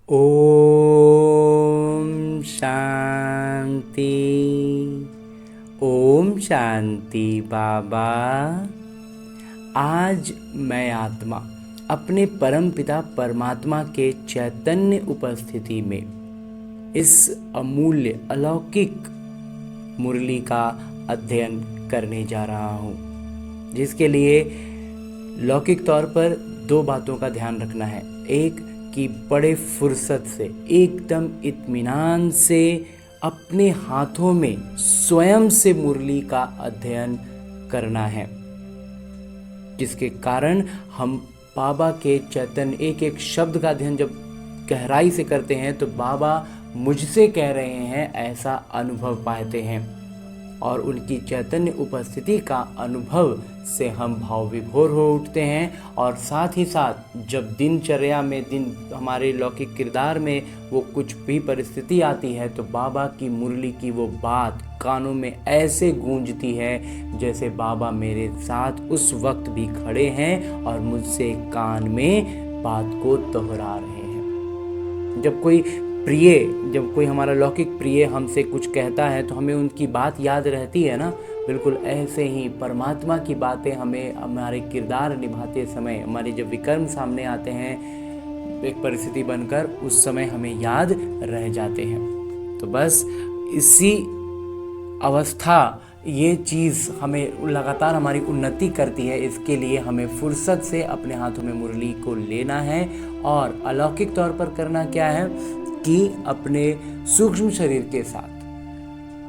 ओम शांति। ओम शांति बाबा। आज मैं आत्मा अपने परम पिता परमात्मा के चैतन्य उपस्थिति में इस अमूल्य अलौकिक मुरली का अध्ययन करने जा रहा हूँ, जिसके लिए लौकिक तौर पर दो बातों का ध्यान रखना है। एक कि बड़े फुर्सत से, एकदम इत्मीनान से अपने हाथों में स्वयं से मुरली का अध्ययन करना है, जिसके कारण हम बाबा के चैतन्य एक एक शब्द का अध्ययन जब गहराई से करते हैं तो बाबा मुझसे कह रहे हैं ऐसा अनुभव पाते हैं, और उनकी चैतन्य उपस्थिति का अनुभव से हम भाव विभोर हो उठते हैं। और साथ ही साथ जब दिनचर्या में हमारे लौकिक किरदार में वो कुछ भी परिस्थिति आती है तो बाबा की मुरली की वो बात कानों में ऐसे गूंजती है जैसे बाबा मेरे साथ उस वक्त भी खड़े हैं और मुझसे कान में बात को दोहरा रहे हैं। जब कोई हमारा लौकिक प्रिय हमसे कुछ कहता है तो हमें उनकी बात याद रहती है ना। बिल्कुल ऐसे ही परमात्मा की बातें हमें हमारे किरदार निभाते समय, हमारे जब विकर्म सामने आते हैं एक परिस्थिति बनकर, उस समय हमें याद रह जाते हैं। तो बस इसी अवस्था, ये चीज़ हमें लगातार हमारी उन्नति करती है। इसके लिए हमें फुर्सत से अपने हाथों में मुरली को लेना है। और अलौकिक तौर पर करना क्या है कि अपने सूक्ष्म शरीर के साथ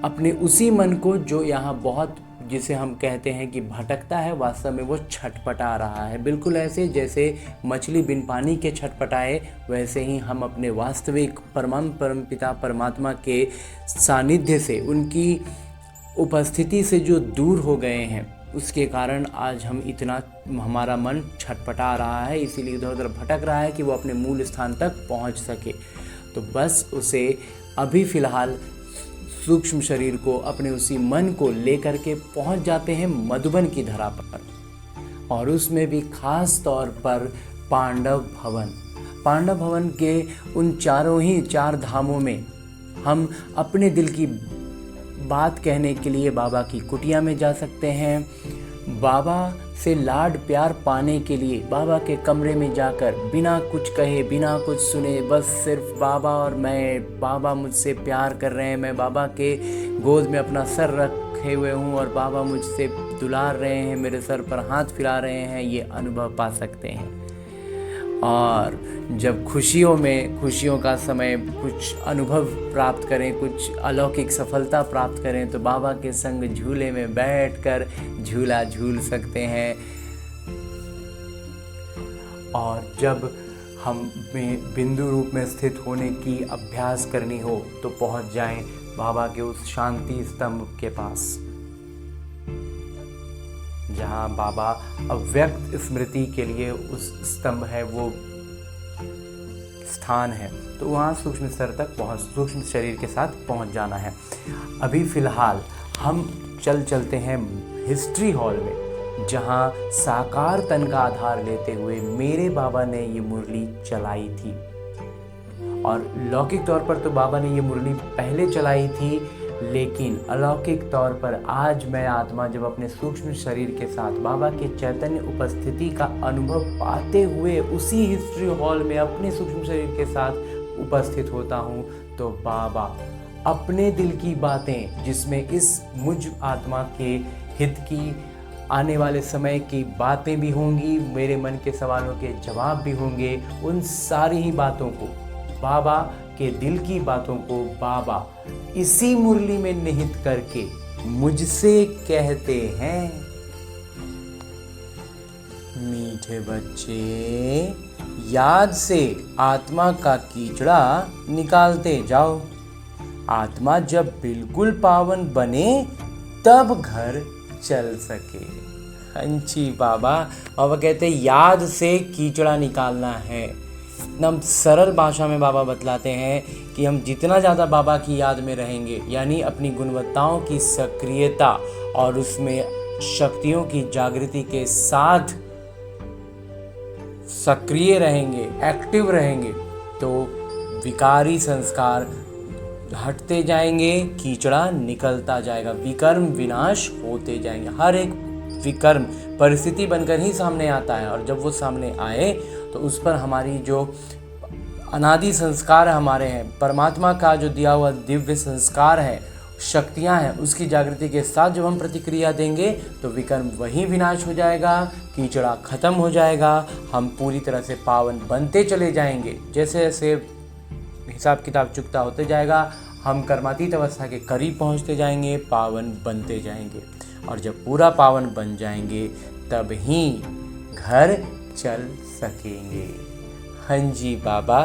अपने उसी मन को जो यहाँ बहुत, जिसे हम कहते हैं कि भटकता है, वास्तव में वो छटपटा रहा है। बिल्कुल ऐसे जैसे मछली बिन पानी के छटपटाए, वैसे ही हम अपने वास्तविक परम पिता परमात्मा के सानिध्य से, उनकी उपस्थिति से जो दूर हो गए हैं, उसके कारण आज हमारा मन छटपटा रहा है, इसीलिए इधर उधर भटक रहा है कि वो अपने मूल स्थान तक पहुंच सके। तो बस उसे अभी फ़िलहाल सूक्ष्म शरीर को, अपने उसी मन को लेकर के पहुंच जाते हैं मधुबन की धरा पर, और उसमें भी खास तौर पर पांडव भवन के उन चार धामों में हम अपने दिल की बात कहने के लिए बाबा की कुटिया में जा सकते हैं। बाबा से लाड प्यार पाने के लिए बाबा के कमरे में जाकर बिना कुछ कहे, बिना कुछ सुने, बस सिर्फ बाबा और मैं, बाबा मुझसे प्यार कर रहे हैं, मैं बाबा के गोद में अपना सर रखे हुए हूँ और बाबा मुझसे दुलार रहे हैं, मेरे सर पर हाथ फिरा रहे हैं, ये अनुभव पा सकते हैं। और जब खुशियों का समय कुछ अनुभव प्राप्त करें, कुछ अलौकिक सफलता प्राप्त करें, तो बाबा के संग झूले में बैठकर झूला झूल सकते हैं। और जब हम बिंदु रूप में स्थित होने की अभ्यास करनी हो तो पहुंच जाएं बाबा के उस शांति स्तंभ के पास, जहाँ बाबा अव्यक्त स्मृति के लिए उस स्तंभ है, वो स्थान है। तो वहाँ सूक्ष्म शरीर के साथ पहुँच जाना है। अभी फ़िलहाल हम चलते हैं हिस्ट्री हॉल में, जहाँ साकार तन का आधार लेते हुए मेरे बाबा ने ये मुरली चलाई थी। और लौकिक तौर पर तो बाबा ने ये मुरली पहले चलाई थी, लेकिन अलौकिक तौर पर आज मैं आत्मा जब अपने सूक्ष्म शरीर के साथ बाबा के चैतन्य उपस्थिति का अनुभव पाते हुए उसी हिस्ट्री हॉल में अपने सूक्ष्म शरीर के साथ उपस्थित होता हूँ, तो बाबा अपने दिल की बातें, जिसमें इस मुझ आत्मा के हित की, आने वाले समय की बातें भी होंगी, मेरे मन के सवालों के जवाब भी होंगे, उन सारी ही बातों को, बाबा के दिल की बातों को बाबा इसी मुरली में निहित करके मुझसे कहते हैं, मीठे बच्चे, याद से आत्मा का कीचड़ा निकालते जाओ। आत्मा जब बिल्कुल पावन बने तब घर चल सके। हंची बाबा कहते याद से कीचड़ा निकालना है। एकदम सरल भाषा में बाबा बतलाते हैं कि हम जितना ज़्यादा बाबा की याद में रहेंगे, यानी अपनी गुणवत्ताओं की सक्रियता और उसमें शक्तियों की जागृति के साथ सक्रिय रहेंगे, एक्टिव रहेंगे, तो विकारी संस्कार हटते जाएंगे, कीचड़ा निकलता जाएगा, विकर्म विनाश होते जाएंगे। हर एक विकर्म परिस्थिति बनकर ही सामने आता है, और जब वो सामने आए तो उस पर हमारी जो अनादि संस्कार हमारे हैं, परमात्मा का जो दिया हुआ दिव्य संस्कार है, शक्तियां हैं, उसकी जागृति के साथ जब हम प्रतिक्रिया देंगे तो विकर्म वहीं विनाश हो जाएगा, कीचड़ा खत्म हो जाएगा, हम पूरी तरह से पावन बनते चले जाएंगे। जैसे जैसे हिसाब किताब चुकता होते जाएगा, हम कर्मातीत अवस्था के करीब पहुंचते जाएंगे, पावन बनते जाएंगे, और जब पूरा पावन बन जाएंगे तब ही घर चल सकेंगे। हाँ जी बाबा।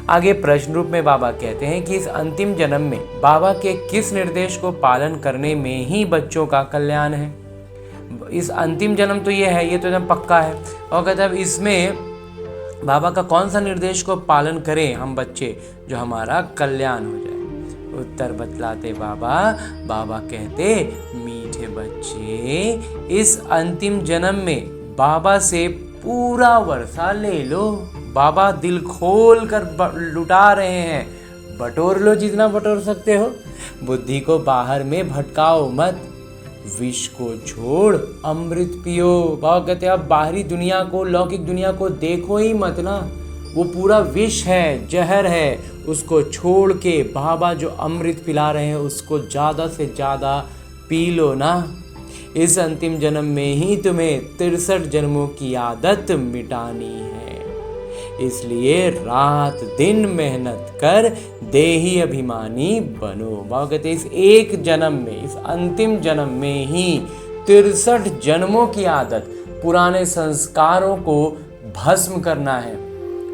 आगे प्रश्न रूप में बाबा कहते हैं कि इस अंतिम जन्म में बाबा के किस निर्देश को पालन करने में ही बच्चों का कल्याण है। इस अंतिम जन्म तो ये है, ये तो एकदम पक्का है, और कहते हैं इसमें बाबा का कौन सा निर्देश को पालन करें हम बच्चे जो हमारा कल्याण हो जाए। उत्तर बतलाते बाबा कहते, मीठे बच्चे, इस अंतिम जन्म में बाबा से पूरा वर्षा ले लो। बाबा दिल खोल कर लुटा रहे हैं, बटोर लो जितना बटोर सकते हो। बुद्धि को बाहर में भटकाओ मत, विष को छोड़ अमृत पियो। बाबा कहते हैं अब बाहरी दुनिया को, लौकिक दुनिया को देखो ही मत ना, वो पूरा विष है, जहर है, उसको छोड़ के बाबा जो अमृत पिला रहे हैं उसको ज़्यादा से ज़्यादा पी लो ना। इस अंतिम जन्म में ही तुम्हें 63 जन्मों की आदत मिटानी है, इसलिए रात दिन मेहनत कर देही अभिमानी बनो। बाबा कहते इस एक जन्म में, इस अंतिम जन्म में ही 63 जन्मों की आदत, पुराने संस्कारों को भस्म करना है।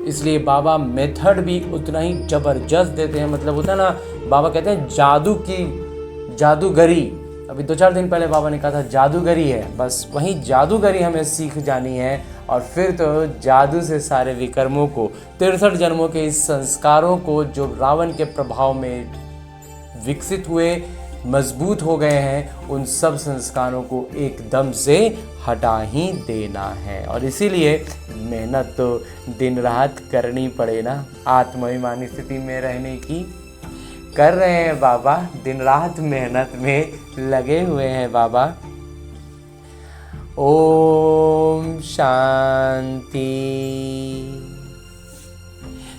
इसलिए बाबा मेथड भी उतना ही जबरदस्त देते हैं। मतलब होता है ना, बाबा कहते हैं जादू की जादूगरी, अभी 2-4 दिन पहले बाबा ने कहा था जादूगरी है, बस वही जादूगरी हमें सीख जानी है, और फिर तो जादू से सारे विकर्मों को, 63 जन्मों के इस संस्कारों को जो रावण के प्रभाव में विकसित हुए, मजबूत हो गए हैं, उन सब संस्कारों को एकदम से हटा ही देना है। और इसीलिए मेहनत तो दिन रात करनी पड़े ना, आत्माभिमानी स्थिति में रहने की कर रहे हैं बाबा, दिन रात मेहनत में लगे हुए हैं बाबा। ओम शांति।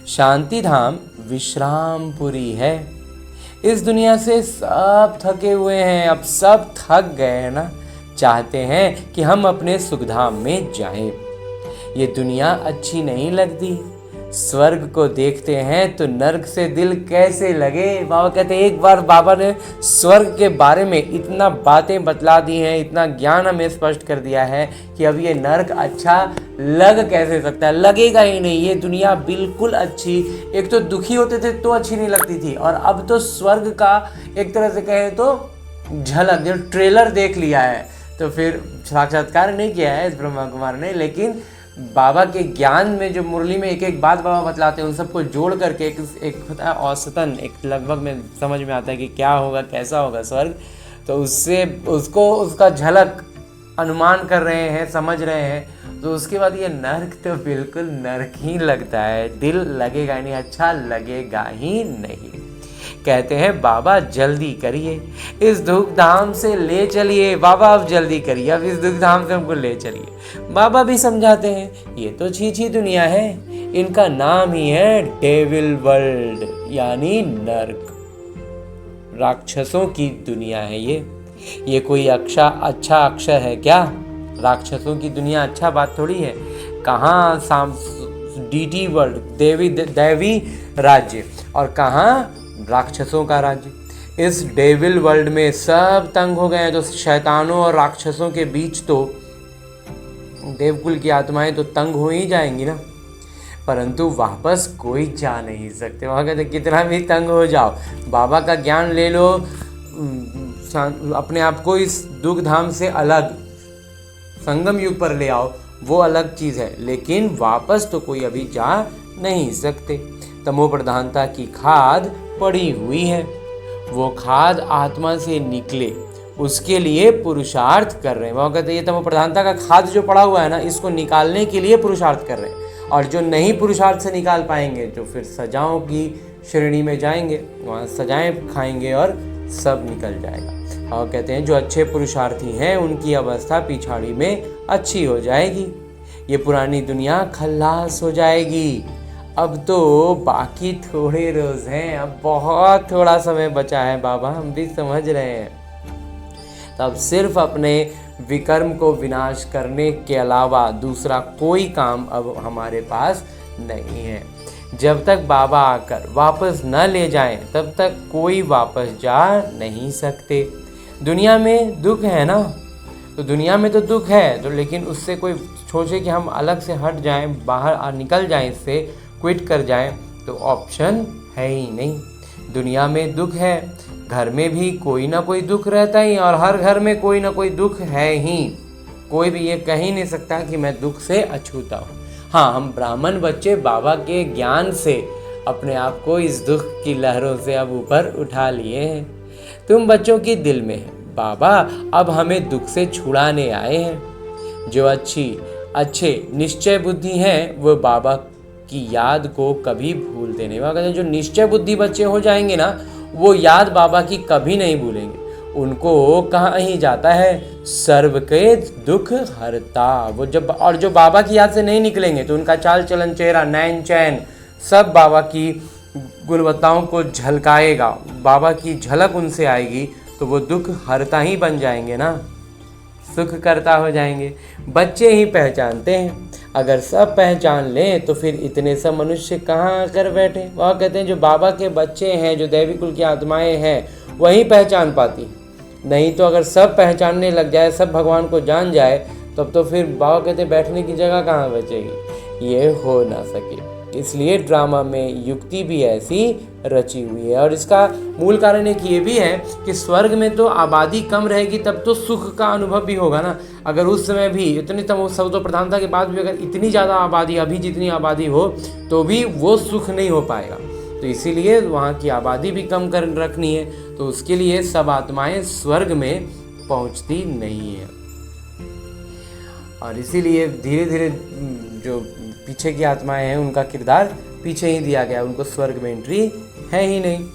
शांति धाम विश्रामपुरी है। इस दुनिया से सब थके हुए हैं, अब सब थक गए हैं ना, चाहते हैं कि हम अपने सुखधाम में जाएं। ये दुनिया अच्छी नहीं लगती, स्वर्ग को देखते हैं तो नर्क से दिल कैसे लगे। बाबा कहते हैं एक बार बाबा ने स्वर्ग के बारे में इतना बातें बतला दी हैं, इतना ज्ञान हमें स्पष्ट कर दिया है कि अब ये नर्क अच्छा लग कैसे सकता है, लगेगा ही नहीं। ये दुनिया बिल्कुल अच्छी, एक तो दुखी होते थे तो अच्छी नहीं लगती थी, और अब तो स्वर्ग का एक तरह से कहें तो झलक, जो ट्रेलर देख लिया है। तो फिर साक्षात्कार नहीं किया है इस ब्रह्मा कुमार ने, लेकिन बाबा के ज्ञान में जो मुरली में एक एक बात बाबा बतलाते हैं, उन सबको जोड़ करके एक होता है औसतन, एक लगभग में समझ में आता है कि क्या होगा, कैसा होगा स्वर्ग। तो उससे उसको उसका झलक अनुमान कर रहे हैं, समझ रहे हैं। तो उसके बाद ये नर्क तो बिल्कुल नर्क ही लगता है, दिल लगेगा नहीं, अच्छा लगेगा ही नहीं। कहते हैं बाबा जल्दी करिए, इस दुख धाम से ले चलिए। बाबा अब जल्दी करिए, अब इस दुख धाम से हमको ले चलिए। बाबा भी समझाते हैं ये तो छीछी दुनिया है, इनका नाम ही है डेविल वर्ल्ड, यानी नर्क, राक्षसों की दुनिया है ये कोई अच्छा अक्षर है क्या? राक्षसों की दुनिया अच्छा बात थोड़ी है। कहाँ डीटी वर्ल्ड, दैवी राज्य, और कहाँ राक्षसों का राज्य। इस डेविल वर्ल्ड में सब तंग हो गए हैं, तो शैतानों और राक्षसों के बीच तो देवकुल की आत्माएं तो तंग हो ही जाएंगी ना, परंतु वापस कोई जा नहीं सकते। वहाँ कहते कितना भी तंग हो जाओ, बाबा का ज्ञान ले लो, अपने आप को इस दुख धाम से अलग संगम युग पर ले आओ, वो अलग चीज़ है, लेकिन वापस तो कोई अभी जा नहीं सकते। तमो प्रधानता की खाद पड़ी हुई है, वो खाद आत्मा से निकले उसके लिए पुरुषार्थ कर रहे हैं। वो कहते हैं ये तमो प्रधानता का खाद जो पड़ा हुआ है ना, इसको निकालने के लिए पुरुषार्थ कर रहे हैं। और जो नहीं पुरुषार्थ से निकाल पाएंगे तो फिर सजाओं की श्रेणी में जाएंगे, वहाँ सजाएं खाएंगे और सब निकल जाएगा। और कहते हैं जो अच्छे पुरुषार्थी हैं उनकी अवस्था पिछाड़ी में अच्छी हो जाएगी, ये पुरानी दुनिया खल्लास हो जाएगी। अब तो बाकी थोड़े रोज हैं, अब बहुत थोड़ा समय बचा है बाबा, हम भी समझ रहे हैं। तब सिर्फ अपने विकर्म को विनाश करने के अलावा दूसरा कोई काम अब हमारे पास नहीं है। जब तक बाबा आकर वापस न ले जाएं तब तक कोई वापस जा नहीं सकते। दुनिया में दुख है ना, तो दुनिया में तो दुख है, तो लेकिन उससे कोई सोचे कि हम अलग से हट जाएं, बाहर निकल जाएं, इससे क्विट कर जाएं, तो ऑप्शन है ही नहीं। दुनिया में दुख है, घर में भी कोई ना कोई दुख रहता ही, और हर घर में कोई ना कोई दुख है ही। कोई भी ये कह ही नहीं सकता कि मैं दुख से अछूता हूँ। हाँ, हम ब्राह्मण बच्चे बाबा के ज्ञान से अपने आप को इस दुख की लहरों से अब ऊपर उठा लिए हैं। तुम बच्चों की दिल में है, बाबा अब हमें दुख से छुड़ाने आए हैं। जो अच्छे निश्चय बुद्धि हैं वो बाबा की याद को कभी भूलते नहीं। बाबा कहते हैं जो निश्चय बुद्धि बच्चे हो जाएंगे ना, वो याद बाबा की कभी नहीं भूलेंगे। उनको कहाँ ही जाता है सर्व के दुख हरता। वो जो बाबा की याद से नहीं निकलेंगे तो उनका चाल चलन, चेहरा, नैन चैन सब बाबा की गुणवत्ताओं को झलकाएगा। बाबा की झलक उनसे आएगी तो वो दुख हरता ही बन जाएंगे ना, सुख करता हो जाएंगे। बच्चे ही पहचानते हैं, अगर सब पहचान लें तो फिर इतने सब मनुष्य कहाँ आकर बैठे। वह कहते हैं जो बाबा के बच्चे हैं, जो दैवी कुल की आत्माएं हैं, वही पहचान पाती। नहीं तो अगर सब पहचानने लग जाए, सब भगवान को जान जाए, तब तो फिर बाबा कहते बैठने की जगह कहाँ बचेगी। ये हो ना सके। इसलिए ड्रामा में युक्ति भी ऐसी रची हुई है। और इसका मूल कारण एक ये भी है कि स्वर्ग में तो आबादी कम रहेगी, तब तो सुख का अनुभव भी होगा ना। अगर उस समय भी इतनी सत्व प्रधानता के बाद भी अगर इतनी ज़्यादा आबादी, अभी जितनी आबादी हो, तो भी वो सुख नहीं हो पाएगा। तो इसीलिए वहाँ की आबादी भी कम कर रखनी है, तो उसके लिए सब आत्माएं स्वर्ग में पहुँचती नहीं है। और इसीलिए धीरे धीरे जो पीछे की आत्माएं हैं उनका किरदार पीछे ही दिया गया, उनको स्वर्ग में एंट्री है ही नहीं।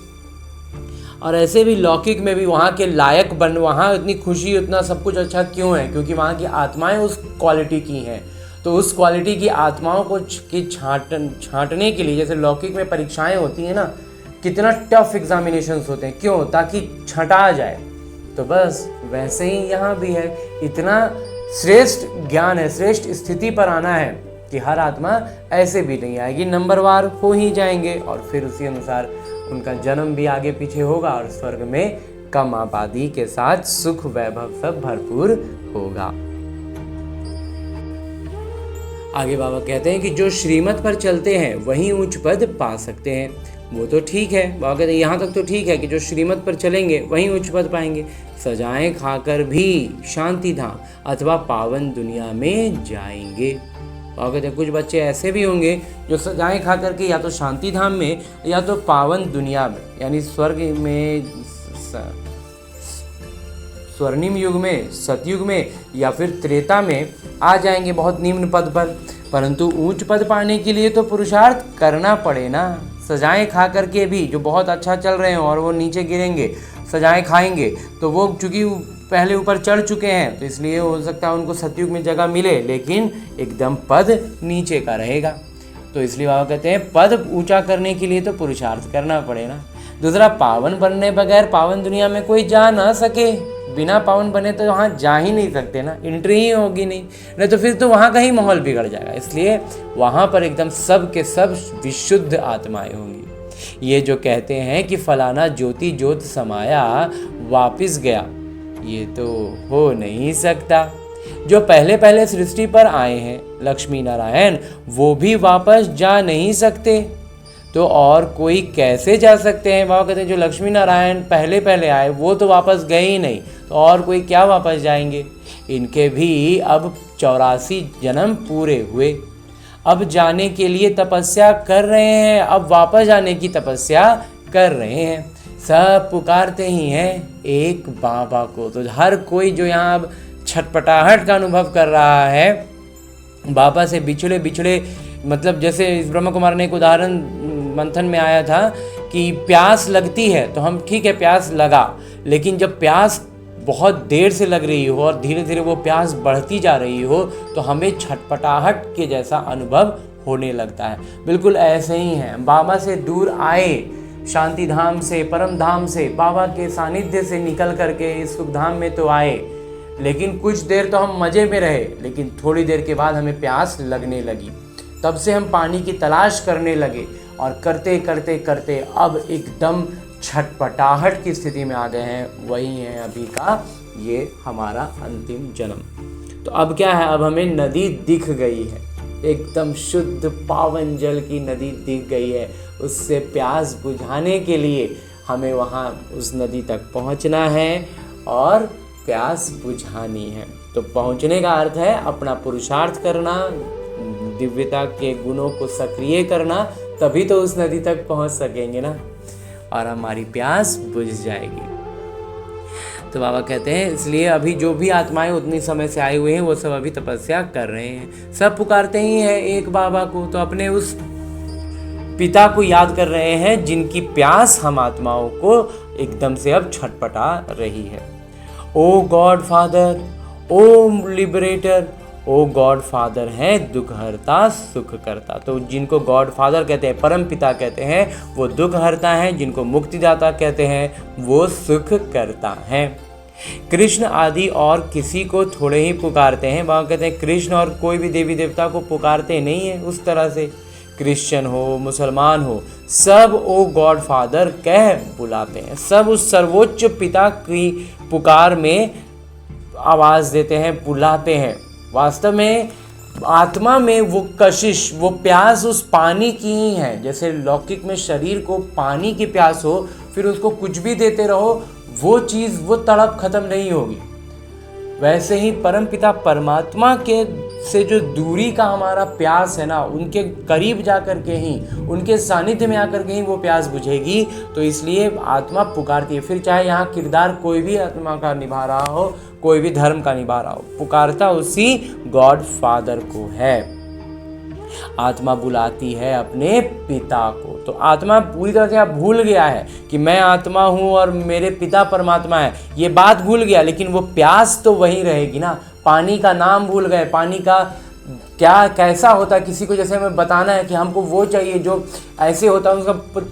और ऐसे भी लौकिक में भी वहाँ के लायक बन, वहाँ इतनी खुशी, उतना सब कुछ अच्छा क्यों है? क्योंकि वहाँ की आत्माएं उस क्वालिटी की हैं। तो उस क्वालिटी की आत्माओं को छांटने के लिए, जैसे लौकिक में परीक्षाएं होती हैं ना, कितना टफ एग्जामिनेशंस होते हैं, क्यों? ताकि छंटा जाए। तो बस वैसे ही यहाँ भी है, इतना श्रेष्ठ ज्ञान है, श्रेष्ठ स्थिति पर आना है कि हर आत्मा ऐसे भी नहीं आएगी, नंबरवार हो ही जाएंगे, और फिर उसी अनुसार उनका जन्म भी आगे पीछे होगा और स्वर्ग में कम आबादी के साथ सुख वैभव सब भरपूर होगा। आगे बाबा कहते हैं कि जो श्रीमत पर चलते हैं वही उच्च पद पा सकते हैं। वो तो ठीक है, बाबा कहते हैं यहाँ तक तो ठीक है कि जो श्रीमत पर चलेंगे वहीं उच्च पद पाएंगे। सजाएं खाकर भी शांति धाम अथवा पावन दुनिया में जाएंगे। बाबा कहते हैं कुछ बच्चे ऐसे भी होंगे जो सजाएं खा करके या तो शांति धाम में या तो पावन दुनिया में, यानी स्वर्ग में, स्वर्णिम युग में, सतयुग में या फिर त्रेता में आ जाएंगे बहुत निम्न पद पर। परंतु ऊंच पद पाने के लिए तो पुरुषार्थ करना पड़े ना। सजाएं खा करके भी जो बहुत अच्छा चल रहे हैं और वो नीचे गिरेंगे, सजाएं खाएंगे, तो वो चूँकि पहले ऊपर चढ़ चुके हैं तो इसलिए हो सकता है उनको सतयुग में जगह मिले, लेकिन एकदम पद नीचे का रहेगा। तो इसलिए बाबा कहते हैं पद ऊंचा करने के लिए तो पुरुषार्थ करना पड़े ना। दूसरा, पावन बनने बगैर पावन दुनिया में कोई जा ना सके। बिना पावन बने तो वहाँ जा ही नहीं सकते ना, एंट्री ही होगी नहीं तो फिर तो वहाँ का ही माहौल बिगड़ जाएगा। इसलिए वहाँ पर एकदम सब के सब विशुद्ध आत्माएं होंगी। ये जो कहते हैं कि फलाना ज्योति ज्योत समाया वापिस गया, ये तो हो नहीं सकता। जो पहले पहले सृष्टि पर आए हैं लक्ष्मी नारायण, वो भी वापस जा नहीं सकते, तो और कोई कैसे जा सकते हैं? बाबा कहते हैं जो लक्ष्मी नारायण पहले पहले आए वो तो वापस गए ही नहीं, तो और कोई क्या वापस जाएंगे? इनके भी अब 84 जन्म पूरे हुए, अब जाने के लिए तपस्या कर रहे हैं, अब वापस जाने की तपस्या कर रहे हैं। सब पुकारते ही हैं एक बाबा को। तो हर कोई जो यहाँ अब छटपटाहट का अनुभव कर रहा है, बाबा से बिछड़े बिछड़े मतलब जैसे इस ब्रह्म कुमार ने एक उदाहरण मंथन में आया था कि प्यास लगती है तो हम ठीक है प्यास लगा, लेकिन जब प्यास बहुत देर से लग रही हो और धीरे धीरे वो प्यास बढ़ती जा रही हो तो हमें छटपटाहट के जैसा अनुभव होने लगता है। बिल्कुल ऐसे ही है, बाबा से दूर आए, शांति धाम से, परम धाम से, बाबा के सानिध्य से निकल करके इस सुख धाम में तो आए, लेकिन कुछ देर तो हम मज़े में रहे, लेकिन थोड़ी देर के बाद हमें प्यास लगने लगी। तब से हम पानी की तलाश करने लगे और करते करते करते अब एकदम छटपटाहट की स्थिति में आ गए हैं। वही है अभी का ये हमारा अंतिम जन्म। तो अब क्या है, अब हमें नदी दिख गई है, एकदम शुद्ध पावन जल की नदी दिख गई है। उससे प्यास बुझाने के लिए हमें वहाँ उस नदी तक पहुँचना है और प्यास बुझानी है। तो पहुँचने का अर्थ है अपना पुरुषार्थ करना, दिव्यता के गुणों को सक्रिय करना, तभी तो उस नदी तक पहुँच सकेंगे ना, और हमारी प्यास बुझ जाएगी। तो बाबा कहते हैं इसलिए अभी जो भी आत्माएं उतनी समय से आए हुए हैं वो सब अभी तपस्या कर रहे हैं, सब पुकारते ही हैं एक बाबा को, तो अपने उस पिता को याद कर रहे हैं जिनकी प्यास हम आत्माओं को एकदम से अब छटपटा रही है। ओ गॉड फादर, ओ लिबरेटर, ओ गॉड फादर है दुख हरता सुख करता। तो जिनको गॉड फादर कहते हैं, परम पिता कहते हैं, वो दुख हरता है, जिनको मुक्तिदाता कहते हैं वो सुख करता है। कृष्ण आदि और किसी को थोड़े ही पुकारते हैं। बाबा कहते हैं कृष्ण और कोई भी देवी देवता को पुकारते नहीं है उस तरह से, क्रिश्चियन हो मुसलमान हो, सब ओ गॉड फादर कह बुलाते हैं, सब उस सर्वोच्च पिता की पुकार में आवाज़ देते हैं, बुलाते हैं। वास्तव में आत्मा में वो कशिश, वो प्यास उस पानी की ही है। जैसे लौकिक में शरीर को पानी की प्यास हो, फिर उसको कुछ भी देते रहो, वो चीज़, वो तड़प खत्म नहीं होगी। वैसे ही परमपिता परमात्मा के से जो दूरी का हमारा प्यास है ना, उनके करीब जा कर के ही, उनके सानिध्य में आकर के ही वो प्यास बुझेगी। तो इसलिए आत्मा पुकारती है, फिर चाहे यहाँ किरदार कोई भी आत्मा का निभा रहा हो, कोई भी धर्म का निभा रहा हो, पुकारता उसी गॉड फादर को है। आत्मा बुलाती है अपने पिता को। तो आत्मा पूरी तरह से भूल गया है कि मैं आत्मा हूँ और मेरे पिता परमात्मा है, ये बात भूल गया, लेकिन वो प्यास तो वहीं रहेगी ना। पानी का नाम भूल गए, पानी का क्या कैसा होता है, किसी को जैसे हमें बताना है कि हमको वो चाहिए जो ऐसे होता है, उसका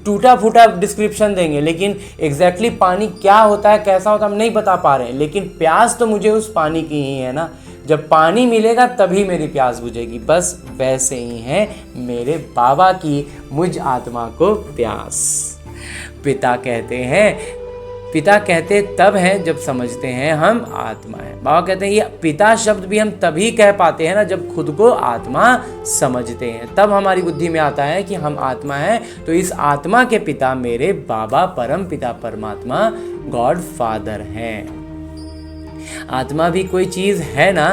टूटा फूटा डिस्क्रिप्शन देंगे, लेकिन एग्जैक्टली पानी क्या होता है, कैसा होता है, हम नहीं बता पा रहे हैं। लेकिन प्यास तो मुझे उस पानी की ही है ना, जब पानी मिलेगा तभी मेरी प्यास बुझेगी। बस वैसे ही है मेरे बाबा की मुझ आत्मा को प्यास। पिता कहते तब हैं जब समझते हैं हम आत्मा है। बाबा कहते हैं ये पिता शब्द भी हम तभी कह पाते हैं ना जब खुद को आत्मा समझते हैं, तब हमारी बुद्धि में आता है कि हम आत्मा हैं। तो इस आत्मा के पिता मेरे बाबा परम पिता परमात्मा गॉड फादर हैं। आत्मा भी कोई चीज़ है ना,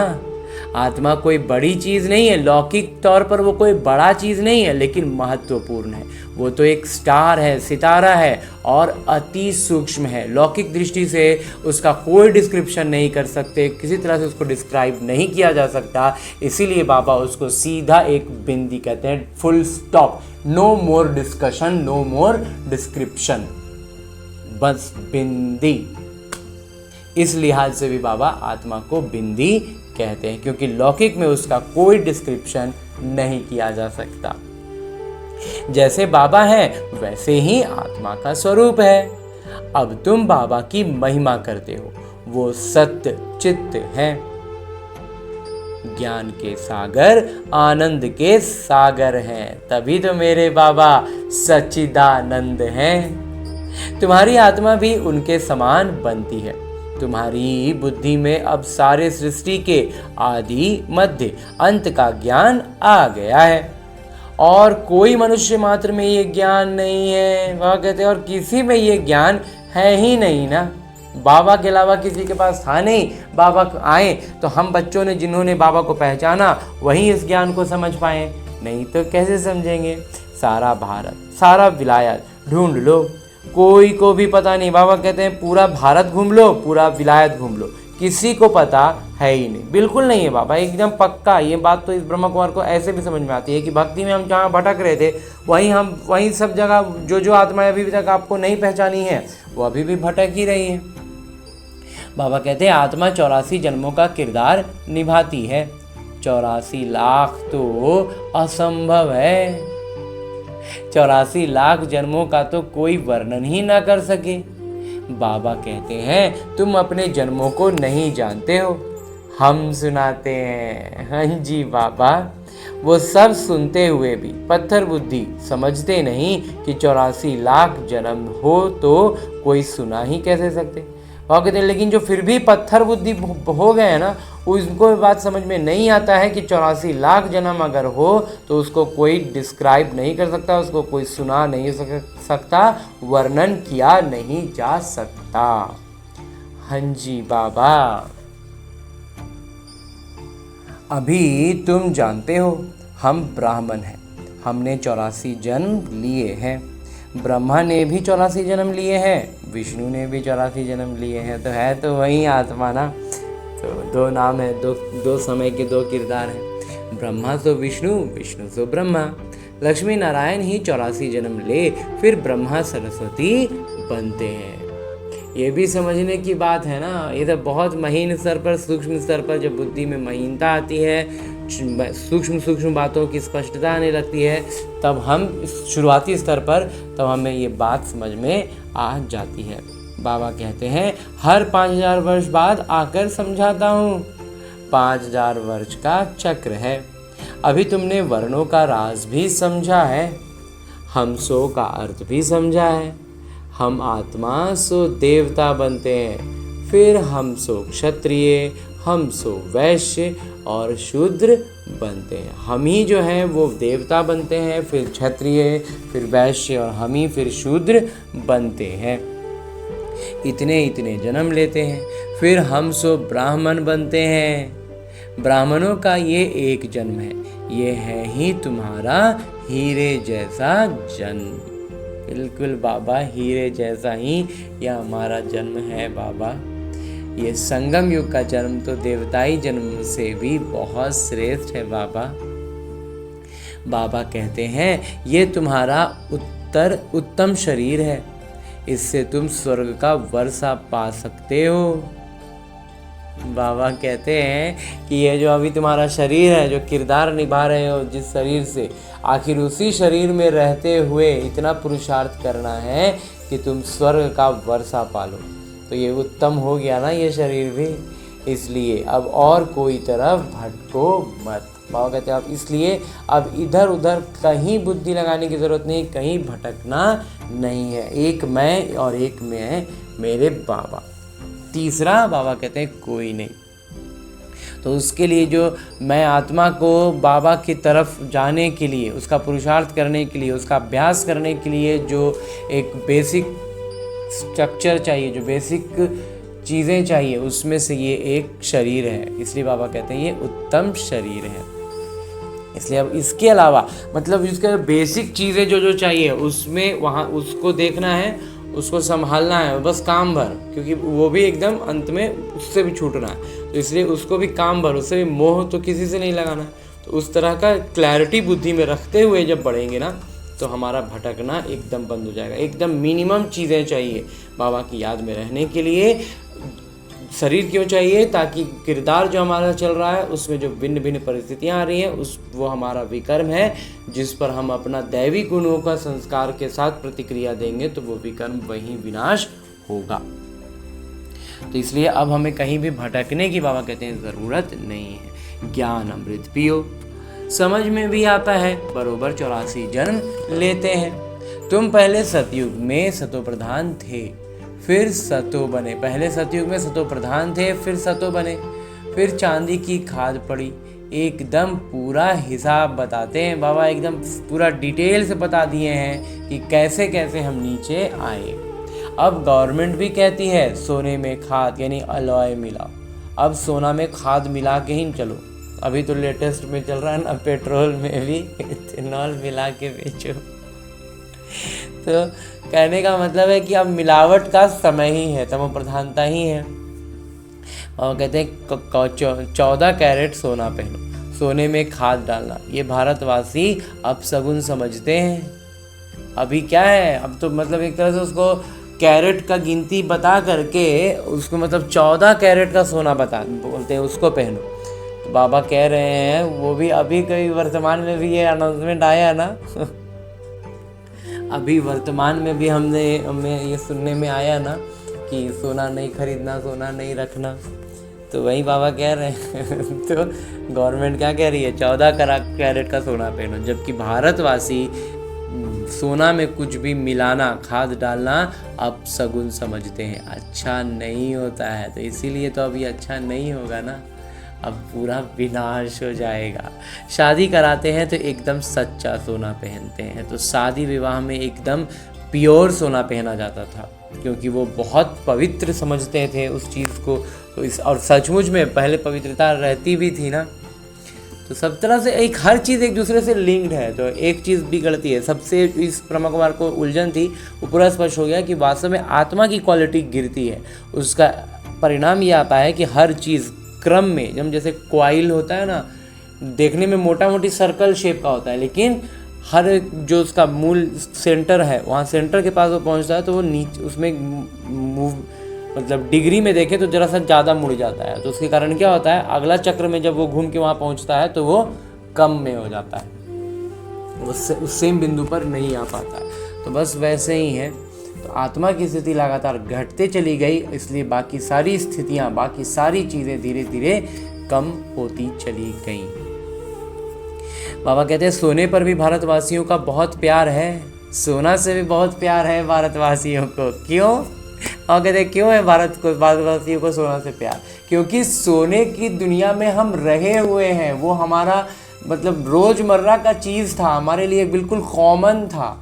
आत्मा कोई बड़ी चीज़ नहीं है, लौकिक तौर पर वो कोई बड़ा चीज़ नहीं है, लेकिन महत्वपूर्ण है। वो तो एक स्टार है, सितारा है और अति सूक्ष्म है। लौकिक दृष्टि से उसका कोई डिस्क्रिप्शन नहीं कर सकते, किसी तरह से उसको डिस्क्राइब नहीं किया जा सकता। इसीलिए बाबा उसको सीधा एक बिंदी कहते हैं, full stop, no more discussion, no more description, बस बिंदी। इस लिहाज से भी बाबा आत्मा को बिंदी कहते हैं, क्योंकि लौकिक में उसका कोई डिस्क्रिप्शन नहीं किया जा सकता। जैसे बाबा है वैसे ही आत्मा का स्वरूप है। अब तुम बाबा की महिमा करते हो, वो सत्य चित्त है, ज्ञान के सागर, आनंद के सागर हैं, तभी तो मेरे बाबा सच्चिदानंद हैं। तुम्हारी आत्मा भी उनके समान बनती है। तुम्हारी बुद्धि में अब सारे सृष्टि के आदि मध्य अंत का ज्ञान आ गया है, और कोई मनुष्य मात्र में ये ज्ञान नहीं है। वह कहते हैं और किसी में ये ज्ञान है ही नहीं ना, बाबा के अलावा किसी के पास था नहीं। बाबा आए तो हम बच्चों ने, जिन्होंने बाबा को पहचाना, वही इस ज्ञान को समझ पाए, नहीं तो कैसे समझेंगे। सारा भारत, सारा विलायत ढूंढ लो, कोई को भी पता नहीं। बाबा कहते हैं पूरा भारत घूम लो, पूरा विलायत घूम लो, किसी को पता है ही नहीं। बिल्कुल नहीं है बाबा, एकदम पक्का। ये बात तो इस ब्रह्म कुमार को ऐसे भी समझ में आती है कि भक्ति में हम जहाँ भटक रहे थे वहीं सब जगह जो आत्माएं अभी तक आपको नहीं पहचानी है वो अभी भी भटक ही रही है। बाबा कहते हैं आत्मा 84 जन्मों का किरदार निभाती है। 84 लाख तो असंभव है। 84 लाख जन्मों का तो कोई वर्णन ही ना कर सके। बाबा कहते हैं तुम अपने जन्मों को नहीं जानते हो, हम सुनाते हैं। हाँ जी बाबा, वो सब सुनते हुए भी पत्थर बुद्धि समझते नहीं कि 84 लाख जन्म हो तो कोई सुना ही कैसे सकते। बाबा कहते हैं लेकिन जो फिर भी पत्थर बुद्धि हो गए हैं ना, उनको बात समझ में नहीं आता है कि 84 लाख जन्म अगर हो तो उसको कोई डिस्क्राइब नहीं कर सकता, उसको कोई सुना नहीं सकता, वर्णन किया नहीं जा सकता। हाँ जी बाबा, अभी तुम जानते हो हम ब्राह्मण हैं, हमने 84 जन्म लिए हैं। ब्रह्मा ने भी 84 जन्म लिए हैं, विष्णु ने भी 84 जन्म लिए हैं, तो है तो वही आत्मा ना। तो दो नाम है, दो समय के दो किरदार हैं, ब्रह्मा तो विष्णु, विष्णु तो ब्रह्मा। लक्ष्मी नारायण ही 84 जन्म ले फिर ब्रह्मा सरस्वती बनते हैं। ये भी समझने की बात है ना। ये तो बहुत महीन स्तर पर, सूक्ष्म स्तर पर जब बुद्धि में महीनता आती है, सूक्ष्म बातों की स्पष्टता आने लगती है, तब हम शुरुआती स्तर पर तब हमें ये बात समझ में आ जाती है। बाबा कहते हैं हर 5000 वर्ष बाद आकर समझाता हूँ। 5000 वर्ष का चक्र है। अभी तुमने वर्णों का राज भी समझा है, हम सो का अर्थ भी समझा है। हम आत्मा सो देवता बनते हैं, फिर हम सो क्षत्रिय, हम सो वैश्य और शूद्र बनते हैं। हम ही जो हैं वो देवता बनते हैं, फिर क्षत्रिय, फिर वैश्य और हम ही फिर शूद्र बनते हैं। इतने जन्म लेते हैं, फिर हम सो ब्राह्मण बनते हैं। ब्राह्मणों का ये एक जन्म है, ये है ही तुम्हारा हीरे जैसा जन्म। बिल्कुल बाबा, हीरे जैसा ही यह हमारा जन्म है बाबा। ये संगम युग का जन्म तो देवताई जन्म से भी बहुत श्रेष्ठ है बाबा। बाबा कहते हैं ये तुम्हारा उत्तम शरीर है, इससे तुम स्वर्ग का वर्षा पा सकते हो। बाबा कहते हैं कि ये जो अभी तुम्हारा शरीर है, जो किरदार निभा रहे हो जिस शरीर से, आखिर उसी शरीर में रहते हुए इतना पुरुषार्थ करना है कि तुम स्वर्ग का वर्षा पालो। तो ये उत्तम हो गया ना ये शरीर भी, इसलिए अब और कोई तरफ भटको मत। बाबा कहते हैं अब इसलिए अब इधर उधर कहीं बुद्धि लगाने की ज़रूरत नहीं, कहीं भटकना नहीं है। एक मैं और एक मैं मेरे बाबा। तीसरा बाबा कहते हैं कोई नहीं। तो उसके लिए जो मैं आत्मा को बाबा की तरफ जाने के लिए, उसका पुरुषार्थ करने के लिए, उसका अभ्यास करने के लिए जो एक बेसिक स्ट्रक्चर चाहिए, जो बेसिक चीज़ें चाहिए, उसमें से ये एक शरीर है। इसलिए बाबा कहते हैं ये उत्तम शरीर है। इसलिए अब इसके अलावा मतलब इसके बेसिक चीज़ें जो चाहिए उसमें वहाँ उसको देखना है, उसको संभालना है बस काम भर, क्योंकि वो भी एकदम अंत में उससे भी छूटना है। तो इसलिए उसको भी काम भर, उससे भी मोह तो किसी से नहीं लगाना। तो उस तरह का क्लैरिटी बुद्धि में रखते हुए जब बढ़ेंगे ना, तो हमारा भटकना एकदम बंद हो जाएगा। एकदम मिनिमम चीज़ें चाहिए बाबा की याद में रहने के लिए। शरीर क्यों चाहिए? ताकि किरदार जो हमारा चल रहा है उसमें जो भिन्न भिन्न परिस्थितियाँ आ रही हैं वो हमारा विकर्म है, जिस पर हम अपना दैवी गुणों का संस्कार के साथ प्रतिक्रिया देंगे तो वो विकर्म वहीं विनाश होगा। तो इसलिए अब हमें कहीं भी भटकने की बाबा कहते हैं ज़रूरत नहीं है। ज्ञान अमृत पियो, समझ में भी आता है, बरोबर 84 जन्म लेते हैं। तुम पहले सतयुग में सतो प्रधान थे, फिर सतो बने। पहले सतयुग में सतो प्रधान थे, फिर सतो बने, फिर चांदी की खाद पड़ी। एकदम पूरा हिसाब बताते हैं बाबा, एकदम पूरा डिटेल से बता दिए हैं कि कैसे कैसे हम नीचे आए। अब गवर्नमेंट भी कहती है सोने में खाद यानी अलॉय मिलाओ। अब सोना में खाद मिला के ही चलो। अभी तो लेटेस्ट में चल रहा है ना, पेट्रोल में भी इथेनॉल मिला के बेचो। तो कहने का मतलब है कि अब मिलावट का समय ही है, तमो प्रधानता ही है। और कहते हैं 14 कैरेट सोना पहनो, सोने में खाद डालना, ये भारतवासी अपशगुन समझते हैं। अभी क्या है, अब तो मतलब एक तरह से उसको कैरेट का गिनती बता करके उसको मतलब 14 कैरेट का सोना बोलते हैं उसको पहनो। तो बाबा कह रहे हैं, वो भी अभी कभी वर्तमान में भी ये अनाउंसमेंट आया ना अभी वर्तमान में भी हमें ये सुनने में आया ना कि सोना नहीं खरीदना, सोना नहीं रखना। तो वही बाबा कह रहे हैं तो गवर्नमेंट क्या कह रही है, 14 कैरेट का सोना पहनो, जबकि भारतवासी सोना में कुछ भी मिलाना, खाद डालना अपशगुन समझते हैं, अच्छा नहीं होता है। तो इसीलिए तो अभी अच्छा नहीं होगा ना, अब पूरा विनाश हो जाएगा। शादी कराते हैं तो एकदम सच्चा सोना पहनते हैं, तो शादी विवाह में एकदम प्योर सोना पहना जाता था, क्योंकि वो बहुत पवित्र समझते थे उस चीज़ को। तो और सचमुच में पहले पवित्रता रहती भी थी ना। तो सब तरह से हर चीज़ एक दूसरे से लिंक्ड है, तो एक चीज़ बिगड़ती है। सबसे इस ब्रह्मा कुमार को उलझन थी, वो पूरा स्पष्ट हो गया कि वास्तव में आत्मा की क्वालिटी गिरती है। उसका परिणाम ये आता है कि हर चीज़ क्रम में, जब जैसे कॉइल होता है ना, देखने में मोटा मोटी सर्कल शेप का होता है, लेकिन हर जो उसका मूल सेंटर है, वहाँ सेंटर के पास वो पहुँचता है तो वो नीचे उसमें मूव मतलब डिग्री में देखें तो जरा सा ज़्यादा मुड़ जाता है। तो उसके कारण क्या होता है, अगला चक्र में जब वो घूम के वहाँ पहुँचता है तो वो कम में हो जाता है, वो उस सेम बिंदु पर नहीं आ पाता है। तो बस वैसे ही है, तो आत्मा की स्थिति लगातार घटते चली गई, इसलिए बाकी सारी स्थितियाँ, बाकी सारी चीज़ें धीरे धीरे कम होती चली गईं। बाबा कहते हैं सोने पर भी भारतवासियों का बहुत प्यार है, सोना से भी बहुत प्यार है भारतवासियों को। क्यों? और कहते हैं क्यों है भारतवासियों को सोना से प्यार? क्योंकि सोने की दुनिया में हम रहे हुए हैं, वो हमारा मतलब रोज़मर्रा का चीज़ था, हमारे लिए बिल्कुल कॉमन था।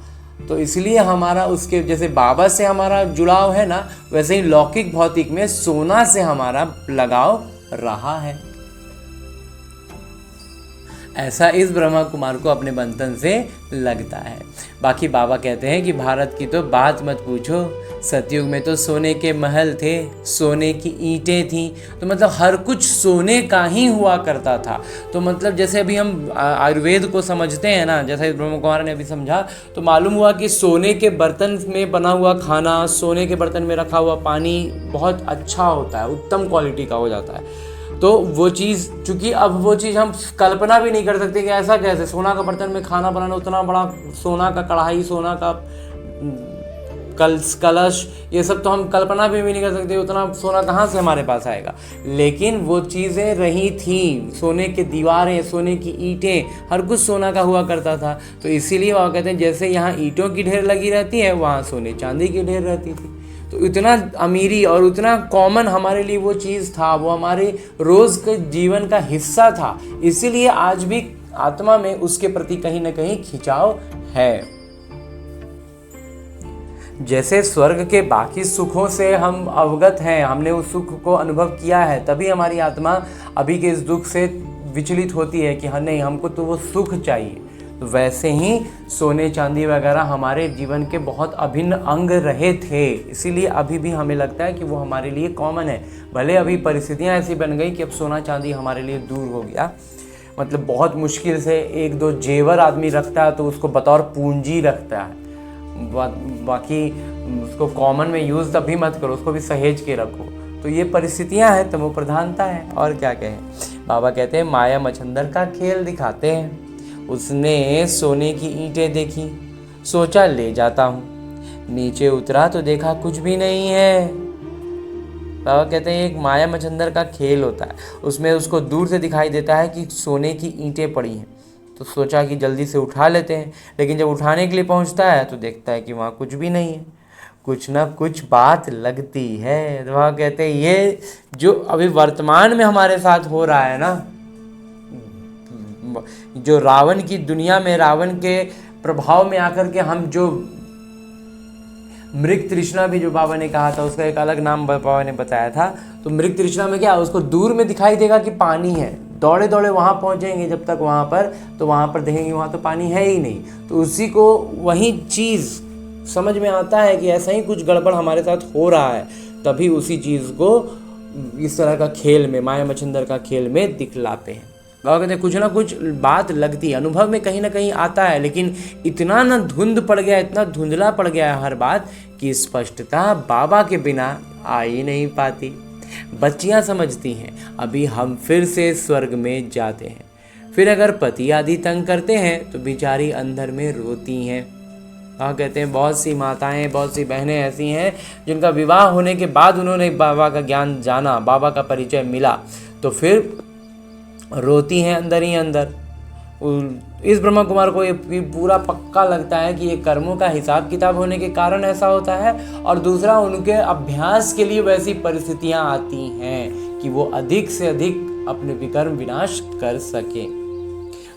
तो इसलिए हमारा उसके जैसे बाबा से हमारा जुड़ाव है ना, वैसे ही लौकिक भौतिक में सोना से हमारा लगाव रहा है। ऐसा इस ब्रह्मा कुमार को अपने बंधन से लगता है। बाकी बाबा कहते हैं कि भारत की तो बात मत पूछो, सतयुग में तो सोने के महल थे, सोने की ईंटें थीं, तो मतलब हर कुछ सोने का ही हुआ करता था। तो मतलब जैसे अभी हम आयुर्वेद को समझते हैं ना, जैसे ब्रह्मा कुमार ने अभी समझा, तो मालूम हुआ कि सोने के बर्तन में बना हुआ खाना, सोने के बर्तन में रखा हुआ पानी बहुत अच्छा होता है, उत्तम क्वालिटी का हो जाता है। तो वो चीज़, चूँकि अब वो चीज़ हम कल्पना भी नहीं कर सकते कि ऐसा कैसे सोना का बर्तन में खाना बनाना, उतना बड़ा सोना का कढ़ाई, सोना का कलश, ये सब तो हम कल्पना भी नहीं कर सकते, उतना सोना कहाँ से हमारे पास आएगा। लेकिन वो चीज़ें रही थी, सोने की दीवारें, सोने की ईंटें, हर कुछ सोना का हुआ करता था। तो इसीलिए वो कहते हैं जैसे यहाँ ईंटों की ढेर लगी रहती है, वहाँ सोने चांदी की ढेर रहती थी। तो इतना अमीरी और उतना कॉमन हमारे लिए वो चीज़ था, वो हमारे रोज़ के जीवन का हिस्सा था। इसीलिए आज भी आत्मा में उसके प्रति कहीं ना कहीं खिंचाव है। जैसे स्वर्ग के बाकी सुखों से हम अवगत हैं, हमने उस सुख को अनुभव किया है, तभी हमारी आत्मा अभी के इस दुख से विचलित होती है कि हाँ नहीं, हमको तो वो सुख चाहिए। तो वैसे ही सोने चांदी वगैरह हमारे जीवन के बहुत अभिन्न अंग रहे थे, इसीलिए अभी भी हमें लगता है कि वो हमारे लिए कॉमन है। भले अभी परिस्थितियाँ ऐसी बन गई कि अब सोना चांदी हमारे लिए दूर हो गया, मतलब बहुत मुश्किल से एक दो जेवर आदमी रखता है तो उसको बतौर पूंजी रखता है, बाकी उसको कॉमन में यूज़ तभी मत करो, उसको भी सहेज के रखो। तो ये परिस्थितियाँ हैं, तमो प्रधानता है, और क्या कहें। बाबा कहते हैं माया मच्छंदर का खेल दिखाते हैं। उसने सोने की ईंटें देखी, सोचा ले जाता हूँ, नीचे उतरा तो देखा कुछ भी नहीं है। बाबा कहते हैं एक माया मच्छंदर का खेल होता है, उसमें उसको दूर से दिखाई देता है कि सोने की ईंटें पड़ी हैं, तो सोचा कि जल्दी से उठा लेते हैं। लेकिन जब उठाने के लिए पहुंचता है तो देखता है कि वहाँ कुछ भी नहीं है, कुछ ना कुछ बात लगती है। तो वहाँ कहते हैं ये जो अभी वर्तमान में हमारे साथ हो रहा है ना, जो रावण की दुनिया में, रावण के प्रभाव में आकर के हम जो मृग तृष्णा भी जो बाबा ने कहा था, उसका एक अलग नाम बाबा ने बताया था। तो मृग तृष्णा में क्या, उसको दूर में दिखाई देगा कि पानी है, दौड़े दौड़े वहाँ पहुँचेंगे, जब तक वहाँ पर, तो वहाँ पर देखेंगे वहाँ तो पानी है ही नहीं। तो उसी को वही चीज़ समझ में आता है कि ऐसा ही कुछ गड़बड़ हमारे साथ हो रहा है, तभी उसी चीज़ को इस तरह का खेल में, माया मच्छिंदर का खेल में दिखलाते हैं। बाबा कहते हैं कुछ ना कुछ बात लगती है, अनुभव में कहीं ना कहीं आता है, लेकिन इतना ना धुंध पड़ गया, इतना धुंधला पड़ गया है हर बात कि स्पष्टता बाबा के बिना आ ही नहीं पाती। बच्चियां समझती हैं अभी हम फिर से स्वर्ग में जाते हैं, फिर अगर पति आदि तंग करते हैं तो बेचारी अंदर में रोती हैं। कहते हैं बहुत सी माताएं, बहुत सी बहनें ऐसी हैं जिनका विवाह होने के बाद उन्होंने बाबा का ज्ञान जाना, बाबा का परिचय मिला, तो फिर रोती हैं अंदर ही अंदर। इस ब्रह्मा कुमार को ये पूरा पक्का लगता है कि ये कर्मों का हिसाब किताब होने के कारण ऐसा होता है, और दूसरा उनके अभ्यास के लिए वैसी परिस्थितियां आती हैं कि वो अधिक से अधिक अपने विकर्म विनाश कर सके।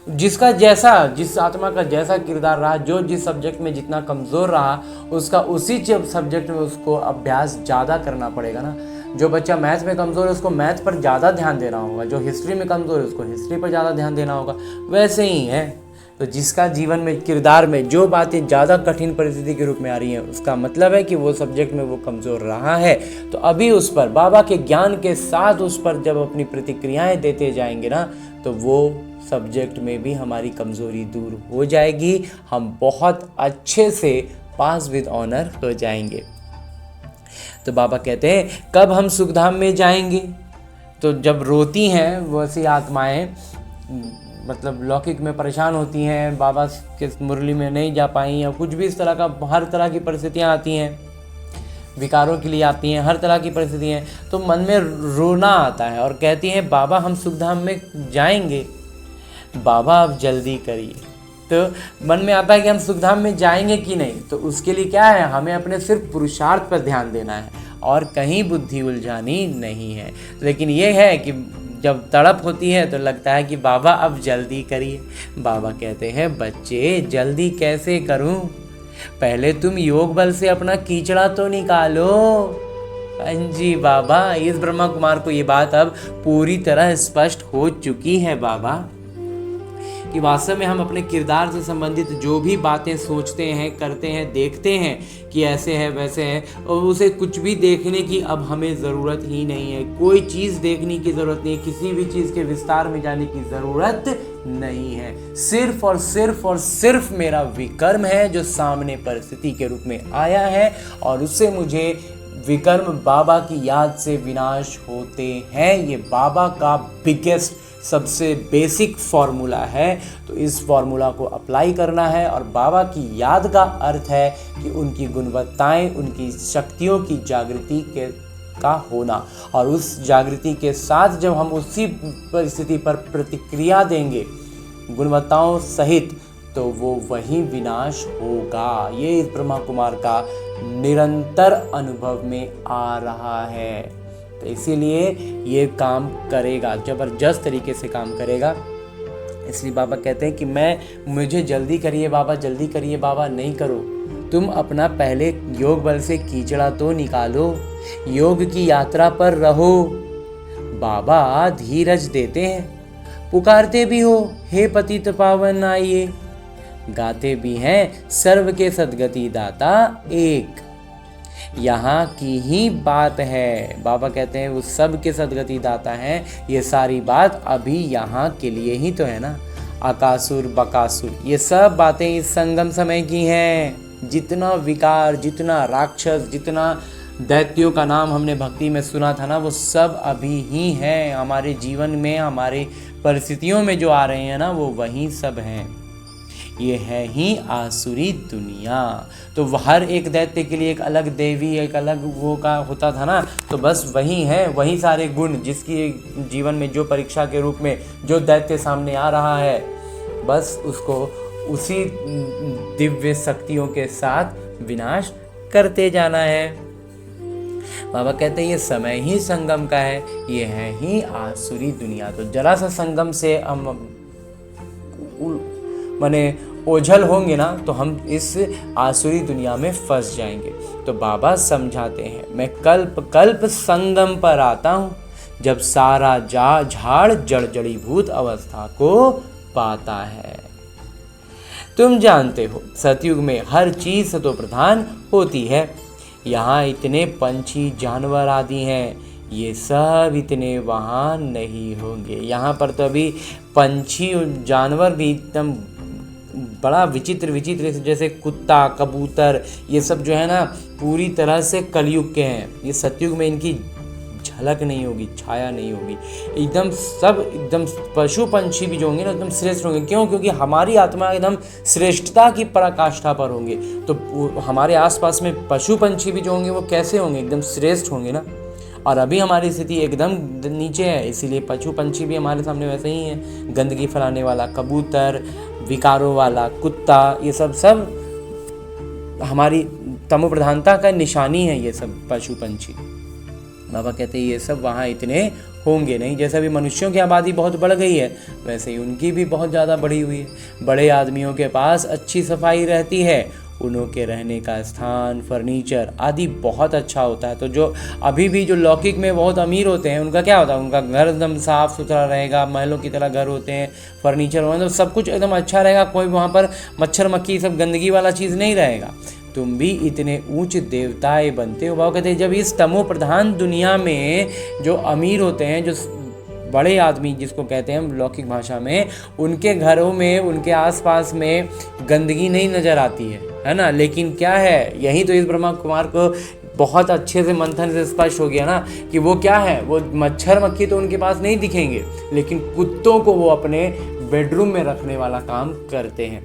जिसका जैसा, जिस आत्मा का जैसा किरदार रहा, जो जिस सब्जेक्ट में जितना कमज़ोर रहा, उसका उसी सब्जेक्ट में उसको अभ्यास ज़्यादा करना पड़ेगा ना। जो बच्चा मैथ में कमज़ोर है उसको मैथ पर ज़्यादा ध्यान देना होगा, जो हिस्ट्री में कमज़ोर है उसको हिस्ट्री पर ज़्यादा ध्यान देना होगा। वैसे ही है, तो जिसका जीवन में किरदार में जो बातें ज़्यादा कठिन परिस्थिति के रूप में आ रही हैं, उसका मतलब है कि वो सब्जेक्ट में वो कमज़ोर रहा है। तो अभी उस पर बाबा के ज्ञान के साथ उस पर जब अपनी प्रतिक्रियाएं देते जाएंगे ना, तो वो सब्जेक्ट में भी हमारी कमज़ोरी दूर हो जाएगी, हम बहुत अच्छे से पास विद ऑनर हो जाएंगे। तो बाबा कहते हैं कब हम सुखधाम में जाएंगे? तो जब रोती हैं वैसी आत्माएं, मतलब लौकिक में परेशान होती हैं, बाबा के मुरली में नहीं जा पाई, या कुछ भी इस तरह का हर तरह की परिस्थितियां आती हैं, विकारों के लिए आती हैं, हर तरह की परिस्थितियां, तो मन में रोना आता है और कहती हैं बाबा हम सुखधाम में जाएंगे, बाबा अब जल्दी करिए। तो मन में आता है कि हम सुखधाम में जाएंगे कि नहीं, तो उसके लिए क्या है, हमें अपने सिर्फ पुरुषार्थ पर ध्यान देना है और कहीं बुद्धि उलझानी नहीं है। लेकिन ये है कि जब तड़प होती है तो लगता है कि बाबा अब जल्दी करिए। बाबा कहते हैं बच्चे जल्दी कैसे करूं, पहले तुम योग बल से अपना कीचड़ा तो निकालो। जी बाबा, इस ब्रह्मा कुमार को ये बात अब पूरी तरह स्पष्ट हो चुकी है बाबा, कि वास्तव में हम अपने किरदार से संबंधित जो भी बातें सोचते हैं, करते हैं, देखते हैं कि ऐसे है वैसे है, और उसे कुछ भी देखने की अब हमें ज़रूरत ही नहीं है। कोई चीज़ देखने की ज़रूरत नहीं है, किसी भी चीज़ के विस्तार में जाने की ज़रूरत नहीं है। सिर्फ और सिर्फ और सिर्फ मेरा विकर्म है जो सामने परिस्थिति के रूप में आया है, और उससे मुझे विकर्म बाबा की याद से विनाश होते हैं। ये बाबा का बिगेस्ट, सबसे बेसिक फॉर्मूला है। तो इस फॉर्मूला को अप्लाई करना है, और बाबा की याद का अर्थ है कि उनकी गुणवत्ताएं, उनकी शक्तियों की जागृति का होना, और उस जागृति के साथ जब हम उसी परिस्थिति पर प्रतिक्रिया देंगे गुणवत्ताओं सहित, तो वो वही विनाश होगा। ये इस ब्रह्मा कुमार का निरंतर अनुभव में आ रहा है। तो इसीलिए ये काम करेगा, ज़बरदस्त तरीके से काम करेगा। इसलिए बाबा कहते हैं कि मुझे जल्दी करिए बाबा, जल्दी करिए बाबा, नहीं करो, तुम अपना पहले योग बल से कीचड़ा तो निकालो, योग की यात्रा पर रहो। बाबा धीरज देते हैं, पुकारते भी हो हे पतित पावन आइए, गाते भी हैं सर्व के सद्गति दाता एक। यहाँ की ही बात है। बाबा कहते हैं वो सब के सद्गति दाता हैं। ये सारी बात अभी यहाँ के लिए ही तो है ना। अकासुर बकासुर ये सब बातें इस संगम समय की हैं। जितना विकार, जितना राक्षस, जितना दैत्यों का नाम हमने भक्ति में सुना था ना, वो सब अभी ही हैं हमारे जीवन में, हमारे परिस्थितियों में जो आ रहे हैं ना, वो वही सब हैं। ये है ही आसुरी दुनिया। तो हर एक दैत्य के लिए एक अलग देवी, एक अलग वो का होता था ना, तो बस वही है, वही सारे गुण जिसकी जीवन में जो परीक्षा के रूप में जो दैत्य सामने आ रहा है, बस उसको उसी दिव्य शक्तियों के साथ विनाश करते जाना है। बाबा कहते हैं ये समय ही संगम का है, ये है ही आसुरी दुनिया। तो जरा सा संगम से हम ओझल होंगे ना, तो हम इस आसुरी दुनिया में फंस जाएंगे। तो बाबा समझाते हैं, मैं कल्प कल्प संगम पर आता हूँ, जब सारा झाड़ जड़ जड़ीभूत अवस्था को पाता है। तुम जानते हो सतयुग में हर चीज सतो प्रधान होती है। यहाँ इतने पंछी जानवर आदि हैं, ये सब इतने वहाँ नहीं होंगे। यहाँ पर तो अभी पंछी और जानवर भी एकदम बड़ा विचित्र विचित्र, जैसे कुत्ता, कबूतर, ये सब जो है ना पूरी तरह से कलयुग के हैं। ये सतयुग में इनकी झलक नहीं होगी, छाया नहीं होगी। एकदम सब एकदम पशु पंछी भी जो होंगे ना एकदम श्रेष्ठ होंगे। क्यों? क्योंकि हमारी आत्मा एकदम श्रेष्ठता की पराकाष्ठा पर होंगे। तो हमारे आसपास में पशु पंछी भी जो होंगे वो कैसे होंगे? एकदम श्रेष्ठ होंगे ना। और अभी हमारी स्थिति एकदम नीचे है, इसीलिए पशु पंछी भी हमारे सामने वैसे ही है। गंदगी फैलाने वाला कबूतर, विकारों वाला कुत्ता, ये सब हमारी तमो प्रधानता का निशानी है। ये सब पशु पंछी, बाबा कहते हैं ये सब वहाँ इतने होंगे नहीं। जैसे अभी मनुष्यों की आबादी बहुत बढ़ गई है, वैसे ही उनकी भी बहुत ज़्यादा बढ़ी हुई है। बड़े आदमियों के पास अच्छी सफाई रहती है, उन्हों के रहने का स्थान, फर्नीचर आदि बहुत अच्छा होता है। तो जो अभी भी जो लौकिक में बहुत अमीर होते हैं, उनका क्या होता है? उनका घर एकदम साफ़ सुथरा रहेगा, महलों की तरह घर होते हैं, फर्नीचर मतलब सब कुछ एकदम अच्छा रहेगा। कोई वहाँ पर मच्छर मक्खी सब गंदगी वाला चीज़ नहीं रहेगा। तुम भी इतने ऊंच देवताएं बनते हो। बाबा कहते हैं जब इस तमो प्रधान दुनिया में जो अमीर होते हैं, जो बड़े आदमी जिसको कहते हैं हम लौकिक भाषा में, उनके घरों में, उनके आसपास में गंदगी नहीं नज़र आती है ना। लेकिन क्या है, यही तो इस ब्रह्मा कुमार को बहुत अच्छे से मंथन से स्पष्ट हो गया ना कि वो क्या है, वो मच्छर मक्खी तो उनके पास नहीं दिखेंगे, लेकिन कुत्तों को वो अपने बेडरूम में रखने वाला काम करते हैं।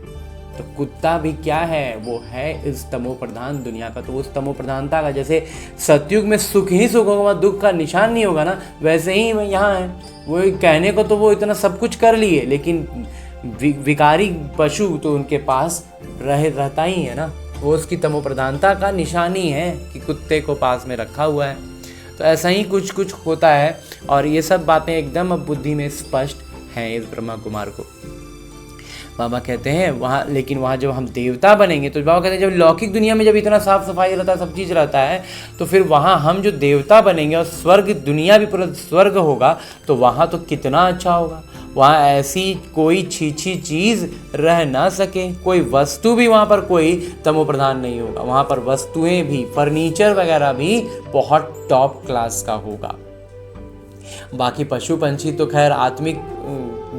तो कुत्ता भी क्या है? वो है इस तमो प्रधान दुनिया का। तो उस तमो प्रधानता का, जैसे सतयुग में सुख ही सुख होगा, दुख का निशान नहीं होगा ना, वैसे ही यहाँ है। वो कहने को तो वो इतना सब कुछ कर लिए, लेकिन विकारी पशु तो उनके पास रहता ही है ना। वो उसकी तमो प्रधानता का निशानी है कि कुत्ते को पास में रखा हुआ है। तो ऐसा ही कुछ कुछ होता है। और ये सब बातें एकदम अब बुद्धि में स्पष्ट हैं इस ब्रह्मा कुमार को। बाबा कहते हैं वहाँ, लेकिन वहाँ जब हम देवता बनेंगे, तो बाबा कहते हैं जब लौकिक दुनिया में जब इतना साफ सफाई रहता है, सब चीज़ रहता है, तो फिर वहाँ हम जो देवता बनेंगे और स्वर्ग दुनिया भी पूरा स्वर्ग होगा, तो वहाँ तो कितना अच्छा होगा। वहाँ ऐसी कोई छीछी चीज़ रह ना सके, कोई वस्तु भी वहाँ पर कोई तमो प्रधान नहीं होगा। वहाँ पर वस्तुएं भी, फर्नीचर वगैरह भी बहुत टॉप क्लास का होगा। बाकी पशु पंछी तो खैर आत्मिक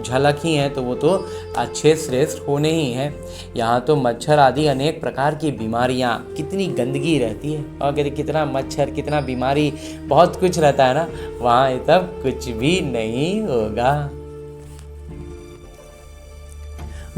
झलक ही है, तो वो तो अच्छे श्रेष्ठ होने ही हैं। यहाँ तो मच्छर आदि अनेक प्रकार की बीमारियाँ, कितनी गंदगी रहती है, और कहते कितना मच्छर, कितना बीमारी, बहुत कुछ रहता है ना। वहाँ ये सब कुछ भी नहीं होगा।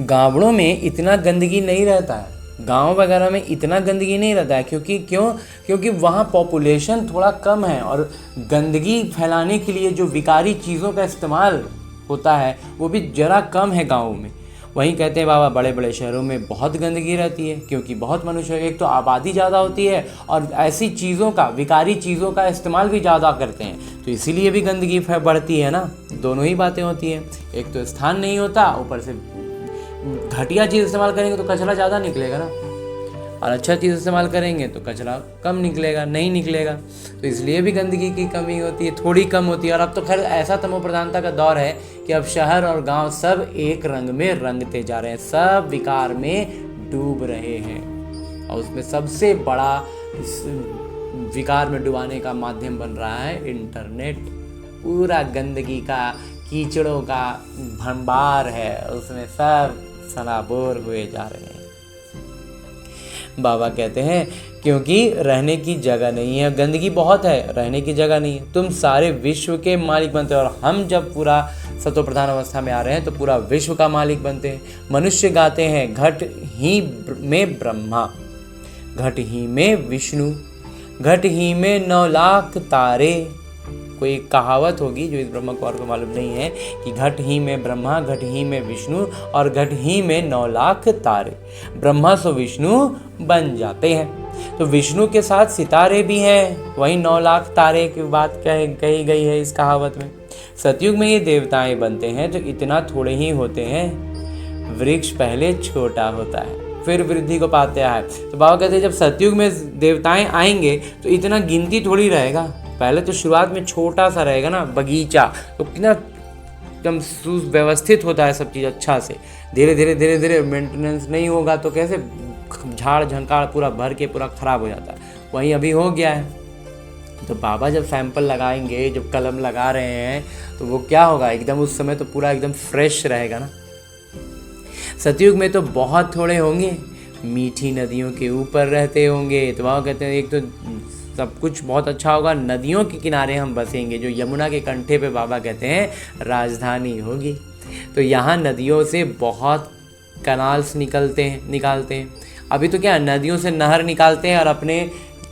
गाँवों में इतना गंदगी नहीं रहता है, गांव वगैरह में इतना गंदगी नहीं रहता है। क्योंकि वहाँ पॉपुलेशन थोड़ा कम है, और गंदगी फैलाने के लिए जो विकारी चीज़ों का इस्तेमाल होता है वो भी ज़रा कम है गाँव में। वहीं कहते हैं बाबा बड़े बड़े शहरों में बहुत गंदगी रहती है, क्योंकि बहुत मनुष्य, एक तो आबादी ज़्यादा होती है और ऐसी चीज़ों का, विकारी चीज़ों का इस्तेमाल भी ज़्यादा करते हैं, तो इसीलिए भी गंदगी बढ़ती है ना। दोनों ही बातें होती हैं, एक तो स्थान नहीं होता, ऊपर से घटिया चीज़ इस्तेमाल करेंगे तो कचरा ज़्यादा निकलेगा ना, और अच्छा चीज़ इस्तेमाल करेंगे तो कचरा कम निकलेगा, नहीं निकलेगा। तो इसलिए भी गंदगी की कमी होती है, थोड़ी कम होती है। और अब तो खैर ऐसा तमो प्रधानता का दौर है कि अब शहर और गांव सब एक रंग में रंगते जा रहे हैं, सब विकार में डूब रहे हैं। और उसमें सबसे बड़ा विकार में डुबाने का माध्यम बन रहा है इंटरनेट। पूरा गंदगी का, कीचड़ों का भंडार है, उसमें सब सनाबोर हुए जा रहे हैं। बाबा कहते हैं क्योंकि रहने की जगह नहीं है, गंदगी बहुत है, रहने की जगह नहीं है। तुम सारे विश्व के मालिक बनते हो, और हम जब पूरा सतो प्रधान अवस्था में आ रहे हैं तो पूरा विश्व का मालिक बनते हैं। मनुष्य गाते हैं घट ही में ब्रह्मा, घट ही में विष्णु, घट ही में 9 लाख तारे। कोई कहावत होगी जो इस ब्रह्मा कुमार को मालूम नहीं है कि घट ही में ब्रह्मा, घट ही में विष्णु और घट ही में 9 लाख तारे। ब्रह्मा सो विष्णु बन जाते हैं, तो विष्णु के साथ सितारे भी हैं, वही 9 लाख तारे की बात कही गई है इस कहावत में। सतयुग में ये देवताएं बनते हैं तो इतना थोड़े ही होते हैं, वृक्ष पहले छोटा होता है फिर वृद्धि को पाते हैं। तो बाबा कहते हैं जब सतयुग में देवताएं आएंगे तो इतना गिनती थोड़ी रहेगा, पहले तो शुरुआत में छोटा सा रहेगा ना बगीचा, तो कितना एकदम सुव्यवस्थित होता है सब चीज़ अच्छा से। धीरे धीरे मेंटेनेंस नहीं होगा तो कैसे झाड़ झंकार पूरा भर के पूरा ख़राब हो जाता है। वहीं अभी हो गया है, तो बाबा जब सैंपल लगाएंगे, जब कलम लगा रहे हैं, तो वो क्या होगा, एकदम उस समय तो पूरा एकदम फ्रेश रहेगा ना। सतयुग में तो बहुत थोड़े होंगे, मीठी नदियों के ऊपर रहते होंगे। तो बाबा कहते हैं एक तो सब कुछ बहुत अच्छा होगा, नदियों के किनारे हम बसेंगे, जो यमुना के कंठे पे बाबा कहते हैं राजधानी होगी। तो यहाँ नदियों से बहुत कनाल्स निकलते हैं। अभी तो क्या नदियों से नहर निकालते हैं और अपने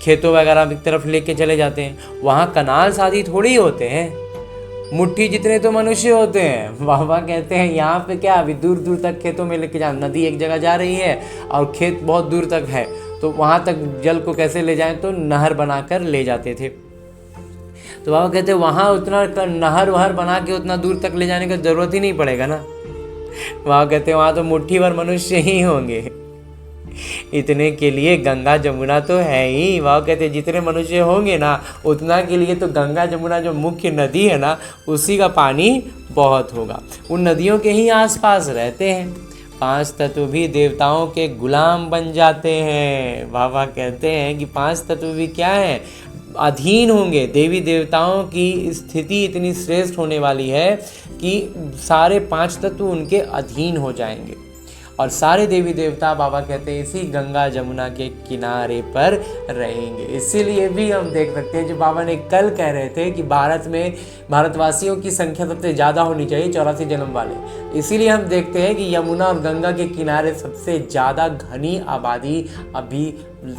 खेतों वगैरह की तरफ लेके चले जाते हैं। वहाँ कनाल्स आदि थोड़ी ही होते हैं, मुट्ठी जितने तो मनुष्य होते हैं। बाबा कहते हैं यहाँ पे क्या, अभी दूर दूर तक खेतों में लेके जा, नदी एक जगह जा रही है और खेत बहुत दूर तक है, तो वहाँ तक जल को कैसे ले जाएं, तो नहर बनाकर ले जाते थे। तो बाबा कहते हैं वहाँ उतना नहर वहर बना के उतना दूर तक ले जाने का ज़रूरत ही नहीं पड़ेगा ना। बाबा कहते हैं वहाँ तो मुट्ठी भर मनुष्य ही होंगे, इतने के लिए गंगा जमुना तो है ही। बाबा कहते हैं जितने मनुष्य होंगे ना, उतना के लिए तो गंगा जमुना जो मुख्य नदी है ना, उसी का पानी बहुत होगा। उन नदियों के ही आसपास रहते हैं। 5 तत्व भी देवताओं के गुलाम बन जाते हैं। बाबा कहते हैं कि 5 तत्व भी क्या है, अधीन होंगे। देवी देवताओं की स्थिति इतनी श्रेष्ठ होने वाली है कि सारे 5 तत्व उनके अधीन हो जाएंगे और सारे देवी देवता बाबा कहते हैं इसी गंगा जमुना के किनारे पर रहेंगे। इसीलिए भी हम देख सकते हैं जो बाबा ने कल कह रहे थे कि भारत में भारतवासियों की संख्या सबसे ज़्यादा होनी चाहिए, 84 जन्म वाले। इसीलिए हम देखते हैं कि यमुना और गंगा के किनारे सबसे ज़्यादा घनी आबादी अभी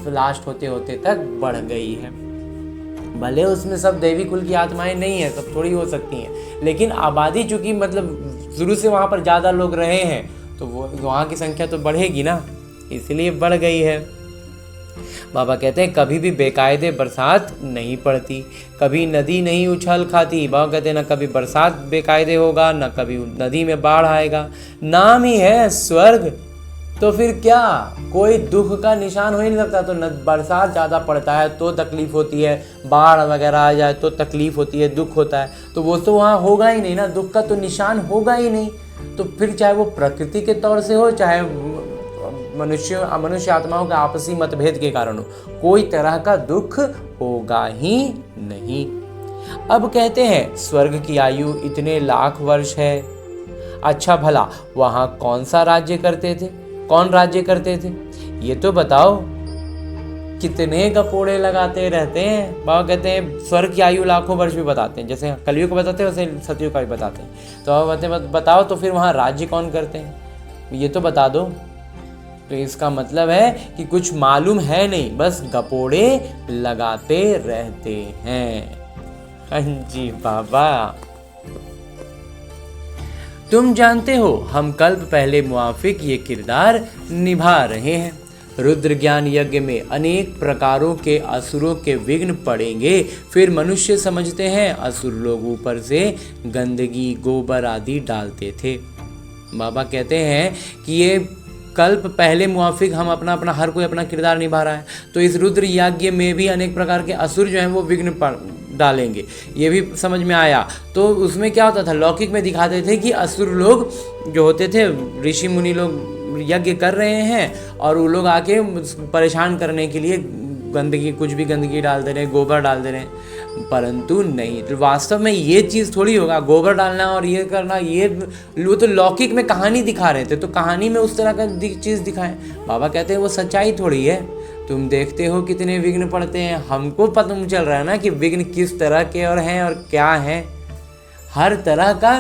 लास्ट होते होते तक बढ़ गई है। भले उसमें सब देवी कुल की आत्माएं नहीं है, सब थोड़ी हो सकती हैं, लेकिन आबादी चूँकि मतलब शुरू से वहाँ पर ज़्यादा लोग रहे हैं तो वो वहाँ की संख्या तो बढ़ेगी ना, इसलिए बढ़ गई है। बाबा कहते हैं कभी भी बेकायदे बरसात नहीं पड़ती, कभी नदी नहीं उछल खाती। बाबा कहते हैं ना कभी बरसात बेकायदे होगा, ना कभी नदी में बाढ़ आएगा। नाम ही है स्वर्ग, तो फिर क्या कोई दुख का निशान हो ही नहीं सकता। तो बरसात ज़्यादा पड़ता है तो तकलीफ होती है, बाढ़ वगैरह आ जाए तो तकलीफ होती है, दुख होता है, तो वो तो वहाँ होगा ही नहीं ना, दुख का तो निशान होगा ही नहीं। तो फिर चाहे वो प्रकृति के तौर से हो, चाहे मनुष्य आत्माओं के आपसी मतभेद के कारण हो, कोई तरह का दुख होगा ही नहीं। अब कहते हैं स्वर्ग की आयु इतने लाख वर्ष है। अच्छा भला वहाँ कौन सा राज्य करते थे, कौन राज्य करते थे, ये तो बताओ। कितने गपोड़े लगाते रहते हैं। बाबा कहते हैं स्वर्ग की आयु लाखों वर्ष भी बताते हैं, जैसे कलयुग को बताते हैं वैसे सतयुग का भी बताते हैं। तो बाबा बताओ तो फिर वहाँ राज्य कौन करते हैं, ये तो बता दो। तो इसका मतलब है कि कुछ मालूम है नहीं, बस गपोड़े लगाते रहते हैं। हाँ जी बाबा। तुम जानते हो हम कल्प पहले मुआफिक ये किरदार निभा रहे हैं। रुद्र ज्ञान यज्ञ में अनेक प्रकारों के असुरों के विघ्न पड़ेंगे। फिर मनुष्य समझते हैं असुर लोग ऊपर से गंदगी गोबर आदि डालते थे। बाबा कहते हैं कि ये कल्प पहले मुआफिक हम अपना हर कोई अपना किरदार निभा रहा है। तो इस रुद्र यज्ञ में भी अनेक प्रकार के असुर जो हैं वो विघ्न डालेंगे, ये भी समझ में आया। तो उसमें क्या होता था, लौकिक में दिखाते थे कि असुर लोग जो होते थे, ऋषि मुनि लोग यज्ञ कर रहे हैं और वो लोग आके परेशान करने के लिए गंदगी, कुछ भी गंदगी डाल दे रहे हैं, गोबर डाल दे रहे हैं। परंतु नहीं, तो वास्तव में ये चीज़ थोड़ी होगा, गोबर डालना और ये करना, ये वो तो लौकिक में कहानी दिखा रहे थे, तो कहानी में उस तरह का चीज़ दिखाएं। बाबा कहते हैं वो सच्चाई थोड़ी है। तुम देखते हो कितने विघ्न पड़ते हैं, हमको पता चल रहा है ना कि विघ्न किस तरह के और हैं और क्या हैं। हर तरह का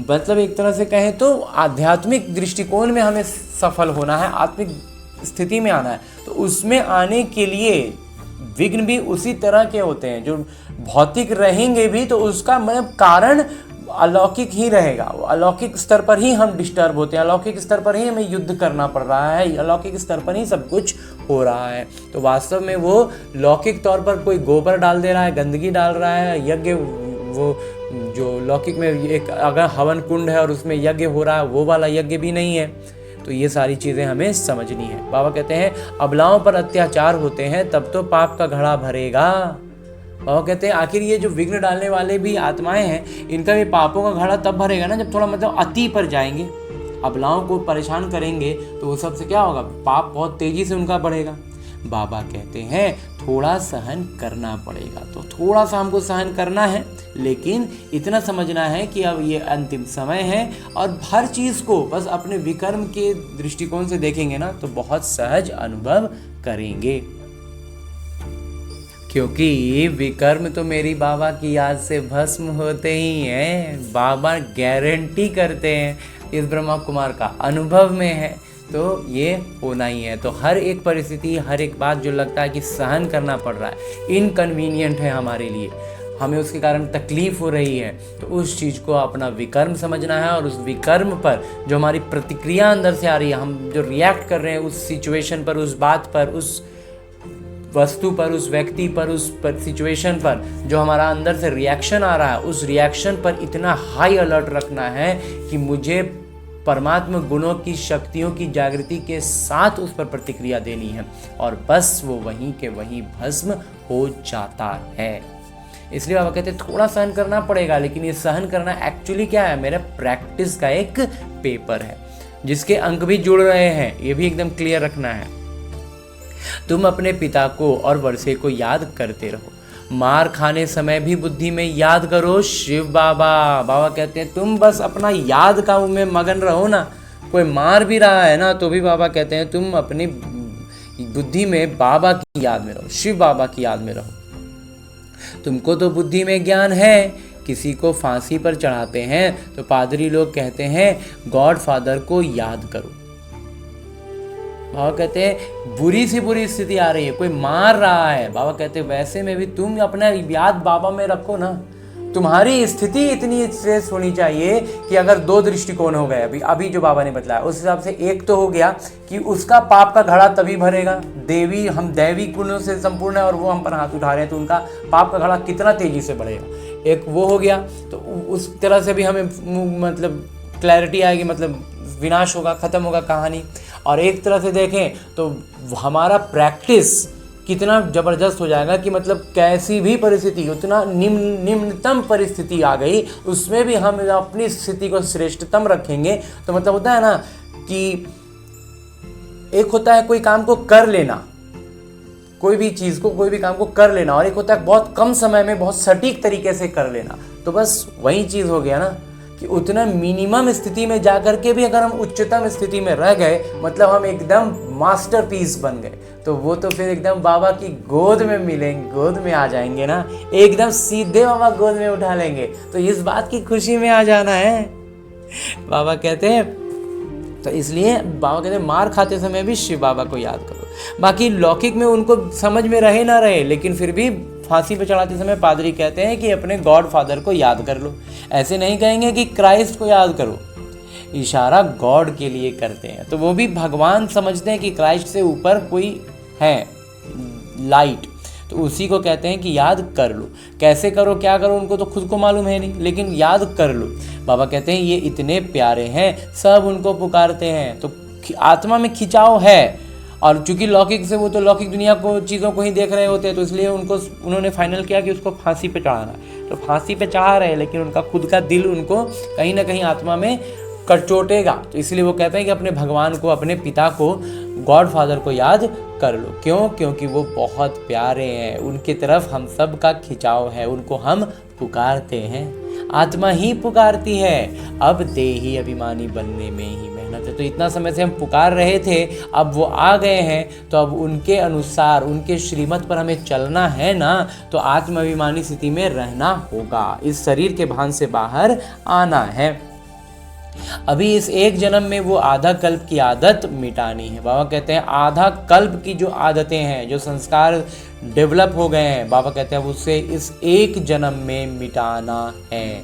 मतलब एक तरह से कहें तो आध्यात्मिक दृष्टिकोण में हमें सफल होना है, आत्मिक स्थिति में आना है, तो उसमें आने के लिए विघ्न भी उसी तरह के होते हैं। जो भौतिक रहेंगे भी तो उसका मतलब कारण अलौकिक ही रहेगा। अलौकिक स्तर पर ही हम डिस्टर्ब होते हैं, अलौकिक स्तर पर ही हमें युद्ध करना पड़ रहा है, अलौकिक स्तर पर ही सब कुछ हो रहा है। तो वास्तव में वो लौकिक तौर पर कोई गोबर डाल दे रहा है, गंदगी डाल रहा है, यज्ञ वो जो लौकिक में एक अगर हवन कुंड है और उसमें यज्ञ हो रहा है, वो वाला यज्ञ भी नहीं है। तो ये सारी चीज़ें हमें समझनी है। बाबा कहते हैं अबलाओं पर अत्याचार होते हैं तब तो पाप का घड़ा भरेगा। बाबा कहते हैं आखिर ये जो विघ्न डालने वाले भी आत्माएं हैं, इनका भी पापों का घड़ा तब भरेगा ना जब थोड़ा मतलब अति पर जाएंगे, अबलाओं को परेशान करेंगे तो वो सबसे क्या होगा, पाप बहुत तेज़ी से उनका बढ़ेगा। बाबा कहते हैं थोड़ा सहन करना पड़ेगा। तो थोड़ा सा हमको सहन करना है, लेकिन इतना समझना है कि अब ये अंतिम समय है और हर चीज़ को बस अपने विकर्म के दृष्टिकोण से देखेंगे ना तो बहुत सहज अनुभव करेंगे। क्योंकि विकर्म तो मेरी बाबा की याद से भस्म होते ही हैं। बाबा गारंटी करते हैं, इस ब्रह्मा कुमार का अनुभव में है, तो ये होना ही है। तो हर एक परिस्थिति, हर एक बात जो लगता है कि सहन करना पड़ रहा है, इनकन्वीनियंट है हमारे लिए, हमें उसके कारण तकलीफ हो रही है, तो उस चीज़ को अपना विकर्म समझना है और उस विकर्म पर जो हमारी प्रतिक्रिया अंदर से आ रही है, हम जो रिएक्ट कर रहे हैं उस सिचुएशन पर, उस बात पर, उस वस्तु पर, उस व्यक्ति पर, उस सिचुएशन पर जो हमारा अंदर से रिएक्शन आ रहा है, उस रिएक्शन पर इतना हाई अलर्ट रखना है कि मुझे परमात्मा गुणों की शक्तियों की जागृति के साथ उस पर प्रतिक्रिया देनी है, और बस वो वहीं के वहीं भस्म हो जाता है। इसलिए बाबा कहते हैं थोड़ा सहन करना पड़ेगा, लेकिन ये सहन करना एक्चुअली क्या है, मेरा प्रैक्टिस का एक पेपर है जिसके अंक भी जुड़ रहे हैं, ये भी एकदम क्लियर रखना है। तुम अपने पिता को और वर्षे को याद करते रहो, मार खाने समय भी बुद्धि में याद करो शिव बाबा। बाबा कहते हैं तुम बस अपना याद का में मगन रहो ना, कोई मार भी रहा है ना तो भी बाबा कहते हैं तुम अपनी बुद्धि में बाबा की याद में रहो, शिव बाबा की याद में रहो। तुमको तो बुद्धि में ज्ञान है, किसी को फांसी पर चढ़ाते हैं तो पादरी लोग कहते हैं गॉड फादर को याद करो। बाबा कहते हैं बुरी सी बुरी स्थिति आ रही है, कोई मार रहा है, बाबा कहते हैं वैसे में भी तुम अपना याद बाबा में रखो ना। तुम्हारी स्थिति इतनी स्ट्रेस होनी चाहिए कि अगर दो दृष्टिकोण हो गए अभी जो बाबा ने बताया उस हिसाब से, एक तो हो गया कि उसका पाप का घड़ा तभी भरेगा, हम दैवी गुणों से संपूर्ण है और वो हम पर हाथ उठा रहे हैं तो उनका पाप का घड़ा कितना तेजी से बढ़ेगा, एक वो हो गया। तो उस तरह से भी हमें मतलब क्लैरिटी आएगी, मतलब विनाश होगा, खत्म होगा कहानी। और एक तरह से देखें तो हमारा प्रैक्टिस कितना ज़बरदस्त हो जाएगा कि मतलब कैसी भी परिस्थिति, उतना निम्नतम परिस्थिति आ गई उसमें भी हम अपनी स्थिति को श्रेष्ठतम रखेंगे। तो मतलब होता है ना कि एक होता है कोई काम को कर लेना, कोई भी चीज़ को, कोई भी काम को कर लेना, और एक होता है बहुत कम समय में बहुत सटीक तरीके से कर लेना। तो बस वही चीज़ हो गया ना कि उतना मिनिमम स्थिति में जाकर के भी अगर हम उच्चतम स्थिति में रह गए, मतलब हम एकदम मास्टरपीस बन गए, तो वो तो फिर एकदम बाबा की गोद में मिलेंगे, गोद में आ जाएंगे ना, एकदम सीधे बाबा गोद में उठा लेंगे। तो इस बात की खुशी में आ जाना है, बाबा कहते हैं। तो इसलिए बाबा कहते हैं मार खाते समय भी शिव बाबा को याद करो। बाकी लौकिक में उनको समझ में रहे ना रहे, लेकिन फिर भी फांसी पे चढ़ाते समय पादरी कहते हैं कि अपने गॉड फादर को याद कर लो। ऐसे नहीं कहेंगे कि क्राइस्ट को याद करो, इशारा गॉड के लिए करते हैं। तो वो भी भगवान समझते हैं कि क्राइस्ट से ऊपर कोई है लाइट, तो उसी को कहते हैं कि याद कर लो। कैसे करो, क्या करो, उनको तो खुद को मालूम है नहीं, लेकिन याद कर लो। बाबा कहते हैं ये इतने प्यारे हैं, सब उनको पुकारते हैं। तो आत्मा में खिंचाव है, और चूंकि लौकिक से वो तो लौकिक दुनिया को, चीज़ों को ही देख रहे होते हैं, तो इसलिए उन्होंने फाइनल किया कि उसको फांसी पे चढ़ाना है। तो फांसी पे चढ़ा रहे हैं, लेकिन उनका खुद का दिल उनको कहीं ना कहीं आत्मा में कचोटेगा। तो इसलिए वो कहते हैं कि अपने भगवान को, अपने पिता को, गॉड फादर को याद कर लो। क्यों? क्योंकि वो बहुत प्यारे हैं, उनकी तरफ हम सब का खिंचाव है, उनको हम पुकारते हैं, आत्मा ही पुकारती है। अब देही अभिमानी बनने में ही मेहनत है। तो इतना समय से हम पुकार रहे थे, अब वो आ गए हैं, तो अब उनके अनुसार, उनके श्रीमत पर हमें चलना है ना, तो आत्माभिमानी स्थिति में रहना होगा, इस शरीर के भान से बाहर आना है। अभी इस एक जन्म में वो आधा कल्प की आदत मिटानी है। बाबा कहते हैं आधा कल्प की जो आदतें हैं, जो संस्कार डेवलप हो गए हैं, बाबा कहते हैं उससे इस एक जन्म में मिटाना है।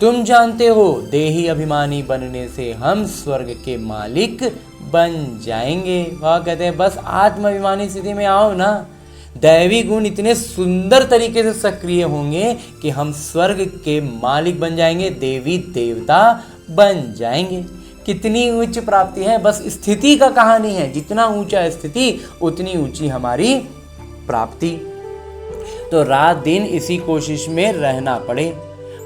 तुम जानते हो देही अभिमानी बनने से हम स्वर्ग के मालिक बन जाएंगे। बाबा कहते हैं बस आत्माभिमानी स्थिति में आओ ना, दैवी गुण इतने सुंदर तरीके से सक्रिय होंगे कि हम स्वर्ग के मालिक बन जाएंगे, देवी देवता बन जाएंगे। कितनी उच्च प्राप्ति है, बस स्थिति का कहानी है, जितना ऊंचा स्थिति उतनी ऊंची हमारी प्राप्ति। तो रात दिन इसी कोशिश में रहना पड़े।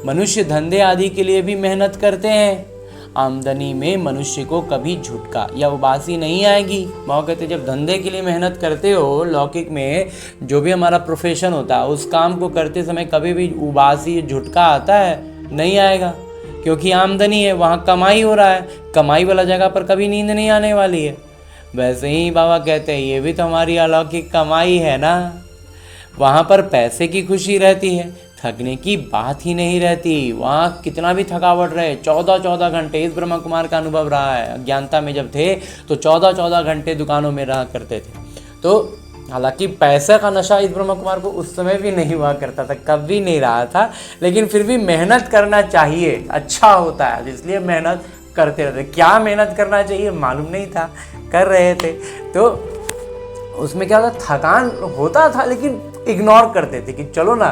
मनुष्य धंधे आदि के लिए भी मेहनत करते हैं, आमदनी में मनुष्य को कभी झुटका या उबासी नहीं आएगी। बाबा कहते जब धंधे के लिए मेहनत करते हो, लौकिक में जो भी हमारा प्रोफेशन होता है, उस काम को करते समय कभी भी उबासी झुटका आता है? नहीं आएगा, क्योंकि आमदनी है, वहाँ कमाई हो रहा है, कमाई वाला जगह पर कभी नींद नहीं आने वाली है। वैसे ही बाबा कहते हैं ये भी तो हमारी अलौकिक कमाई है ना, वहाँ पर पैसे की खुशी रहती है, थकने की बात ही नहीं रहती। वहाँ कितना भी थकावट रहे, 14-14 घंटे, इस ब्रह्मा कुमार का अनुभव रहा है। अज्ञानता में जब थे तो 14-14 घंटे दुकानों में रहा करते थे। तो हालांकि पैसे का नशा इस ब्रह्मा कुमार को उस समय भी नहीं हुआ करता था, कभी नहीं रहा था, लेकिन फिर भी मेहनत करना चाहिए, अच्छा होता है, इसलिए मेहनत करते रहते। क्या मेहनत करना चाहिए मालूम नहीं था, कर रहे थे। तो उसमें क्या होता, थकान होता था लेकिन इग्नोर करते थे कि चलो ना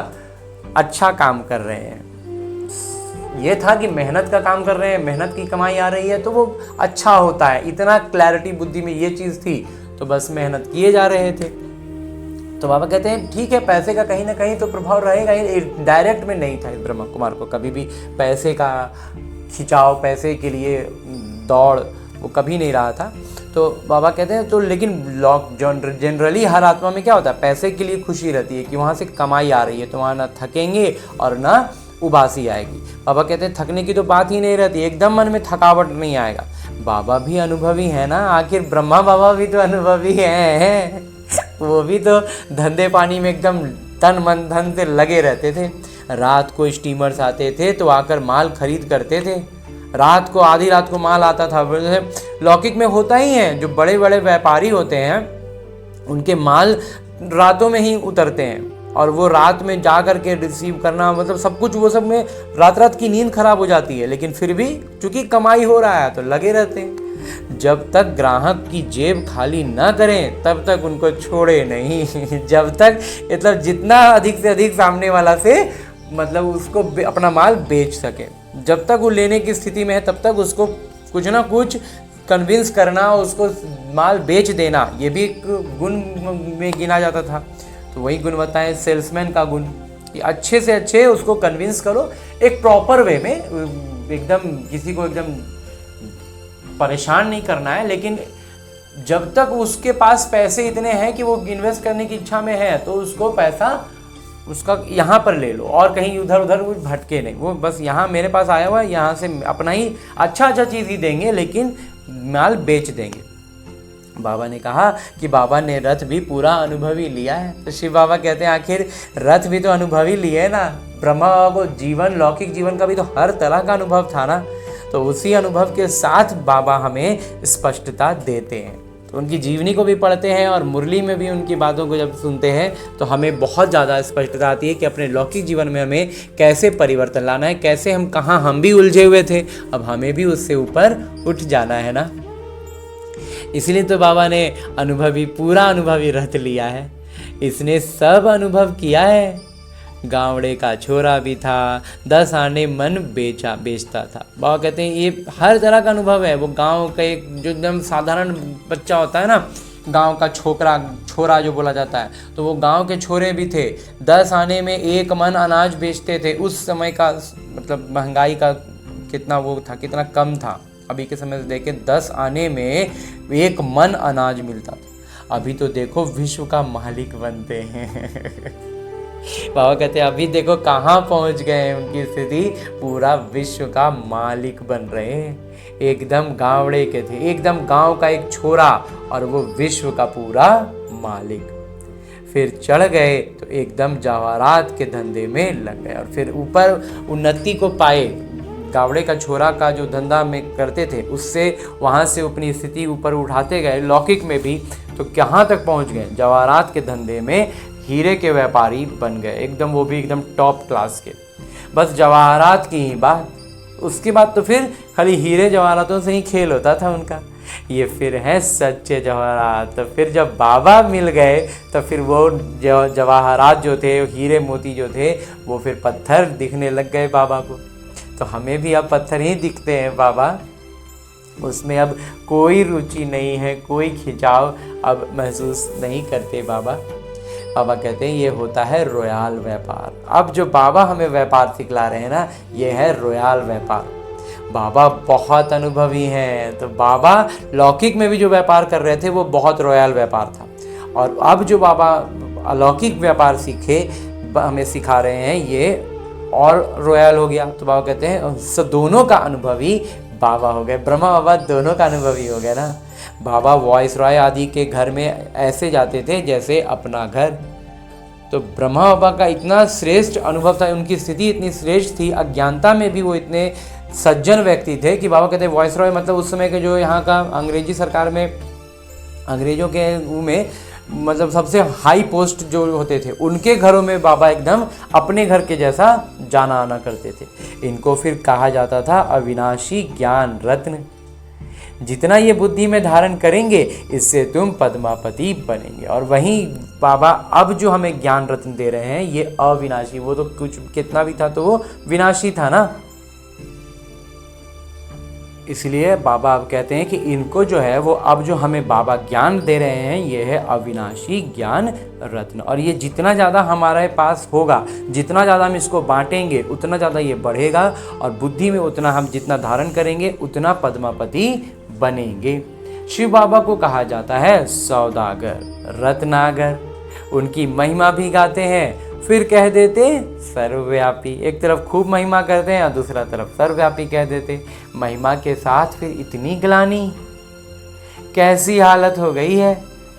अच्छा काम कर रहे हैं। ये था कि मेहनत का काम कर रहे हैं, मेहनत की कमाई आ रही है तो वो अच्छा होता है, इतना क्लैरिटी बुद्धि में ये चीज़ थी, तो बस मेहनत किए जा रहे थे। तो बाबा कहते हैं ठीक है, पैसे का कहीं ना कहीं तो प्रभाव रहेगा ही, डायरेक्ट में नहीं था इस ब्रह्मा कुमार को कभी भी पैसे का खिंचाव, पैसे के लिए दौड़, वो कभी नहीं रहा था। तो बाबा कहते हैं तो लेकिन जनरली हर आत्मा में क्या होता है, पैसे के लिए खुशी रहती है कि वहाँ से कमाई आ रही है, तो वहाँ ना थकेंगे और ना उबासी आएगी। बाबा कहते हैं थकने की तो बात ही नहीं रहती, एकदम मन में थकावट नहीं आएगा। बाबा भी अनुभवी है ना, आखिर ब्रह्मा बाबा भी तो अनुभवी हैं वो भी तो धंधे पानी में एकदम तन मन धन से लगे रहते थे। रात को स्टीमर्स आते थे तो आकर माल खरीद करते थे, रात को आधी रात को माल आता था। लौकिक में होता ही है, जो बड़े बड़े व्यापारी होते हैं उनके माल रातों में ही उतरते हैं, और वो रात में जा कर के रिसीव करना, मतलब सब कुछ, वो सब में रात रात की नींद खराब हो जाती है, लेकिन फिर भी चूंकि कमाई हो रहा है तो लगे रहते हैं। जब तक ग्राहक की जेब खाली ना करें तब तक उनको छोड़े नहीं जब तक मतलब जितना अधिक से अधिक सामने वाला से मतलब उसको अपना माल बेच सके, जब तक वो लेने की स्थिति में है तब तक उसको कुछ ना कुछ कन्विंस करना, उसको माल बेच देना, ये भी एक गुण में गिना जाता था। तो वही गुणवत्ता है सेल्समैन का गुण, कि अच्छे से अच्छे उसको कन्विंस करो एक प्रॉपर वे में, एकदम किसी को एकदम परेशान नहीं करना है, लेकिन जब तक उसके पास पैसे इतने हैं कि वो इन्वेस्ट करने की इच्छा में है तो उसको पैसा उसका यहाँ पर ले लो, और कहीं उधर उधर वो भटके नहीं, वो बस यहाँ मेरे पास आया हुआ है, यहाँ से अपना ही अच्छा चीज़ ही देंगे लेकिन माल बेच देंगे। बाबा ने कहा कि बाबा ने रथ भी पूरा अनुभवी लिया है, तो शिव बाबा कहते हैं आखिर रथ भी तो अनुभवी लिए ना, ब्रह्मा बाबा को जीवन, लौकिक जीवन का भी तो हर तरह का अनुभव था ना, तो उसी अनुभव के साथ बाबा हमें स्पष्टता देते हैं। तो उनकी जीवनी को भी पढ़ते हैं और मुरली में भी उनकी बातों को जब सुनते हैं तो हमें बहुत ज़्यादा स्पष्टता आती है कि अपने लौकिक जीवन में हमें कैसे परिवर्तन लाना है, कैसे हम भी उलझे हुए थे, अब हमें भी उससे ऊपर उठ जाना है ना। इसलिए तो बाबा ने पूरा अनुभवी रथ लिया है, इसने सब अनुभव किया है। गावड़े का छोरा भी था, 10 आने मन बेचता था। बाबा कहते हैं ये हर तरह का अनुभव है। वो गांव का एक जो एकदम साधारण बच्चा होता है ना, गांव का छोरा जो बोला जाता है, तो वो गांव के छोरे भी थे। 10 आने में 1 मन अनाज बेचते थे। उस समय का मतलब महंगाई का कितना वो था, कितना कम था। अभी के समय से देखें 10 आने में 1 मन अनाज मिलता था। अभी तो देखो विश्व का मालिक बनते हैं बाबा कहते हैं अभी देखो कहाँ पहुँच गए हैं, उनकी स्थिति पूरा विश्व का मालिक बन रहे हैं। एकदम गावड़े के थे, एकदम गांव का एक छोरा, और वो विश्व का पूरा मालिक। फिर चढ़ गए तो एकदम जवाहरात के धंधे में लग गए, और फिर ऊपर उन्नति को पाए। गावड़े का छोरा का जो धंधा में करते थे उससे वहाँ से अपनी स्थिति ऊपर उठाते गए। लौकिक में भी तो कहाँ तक पहुँच गए, जवाहरात के धंधे में हीरे के व्यापारी बन गए, एकदम वो भी एकदम टॉप क्लास के। बस जवाहरात की ही बात, उसके बाद तो फिर खाली हीरे जवाहरातों से ही खेल होता था उनका। ये फिर है सच्चे जवाहरात। तो फिर जब बाबा मिल गए तो फिर वो जवाहरात जो थे, हीरे मोती जो थे, वो फिर पत्थर दिखने लग गए बाबा को। तो हमें भी अब पत्थर ही दिखते हैं बाबा, उसमें अब कोई रुचि नहीं है, कोई खिंचाव अब महसूस नहीं करते बाबा। बाबा कहते हैं ये होता है रॉयल व्यापार। अब जो बाबा हमें व्यापार सिखला रहे हैं ना, ये है रॉयल व्यापार। बाबा बहुत अनुभवी हैं। तो बाबा लौकिक में भी जो व्यापार कर रहे थे वो बहुत रॉयल व्यापार था, और अब जो बाबा अलौकिक व्यापार सीखे हमें सिखा रहे हैं ये और रॉयल हो गया। तो बाबा कहते हैं दोनों का अनुभवी बाबा हो गए, ब्रह्मा बाबा दोनों का अनुभवी हो गया ना। बाबा वॉइस रॉय आदि के घर में ऐसे जाते थे जैसे अपना घर। तो ब्रह्मा बाबा का इतना श्रेष्ठ अनुभव था, उनकी स्थिति इतनी श्रेष्ठ थी, अज्ञानता में भी वो इतने सज्जन व्यक्ति थे कि बाबा कहते हैं वॉइस रॉय मतलब उस समय के जो यहाँ का अंग्रेजी सरकार में अंग्रेजों के में मतलब सबसे हाई पोस्ट जो होते थे उनके घरों में बाबा एकदम अपने घर के जैसा जाना आना करते थे। इनको फिर कहा जाता था अविनाशी ज्ञान रत्न। जितना ये बुद्धि में धारण करेंगे इससे तुम पद्मापति बनेंगे। और वहीं बाबा अब जो हमें ज्ञान रत्न दे रहे हैं ये अविनाशी, वो तो कुछ कितना भी था तो वो विनाशी था ना। इसलिए बाबा अब कहते हैं कि इनको जो है वो अब जो हमें बाबा ज्ञान दे रहे हैं ये है अविनाशी ज्ञान रत्न। और ये जितना ज़्यादा हमारे पास होगा, जितना ज़्यादा हम इसको बांटेंगे उतना ज़्यादा ये बढ़ेगा, और बुद्धि में उतना हम जितना धारण करेंगे उतना पद्मापति बनेंगे। शिव बाबा को कहा जाता है सौदागर, रत्नागर। उनकी महिमा भी गाते हैं, फिर कह देते सर्वव्यापी। एक तरफ खूब महिमा करते हैं और दूसरा तरफ सर्वव्यापी कह देते। महिमा के साथ फिर इतनी ग्लानि, कैसी हालत हो गई है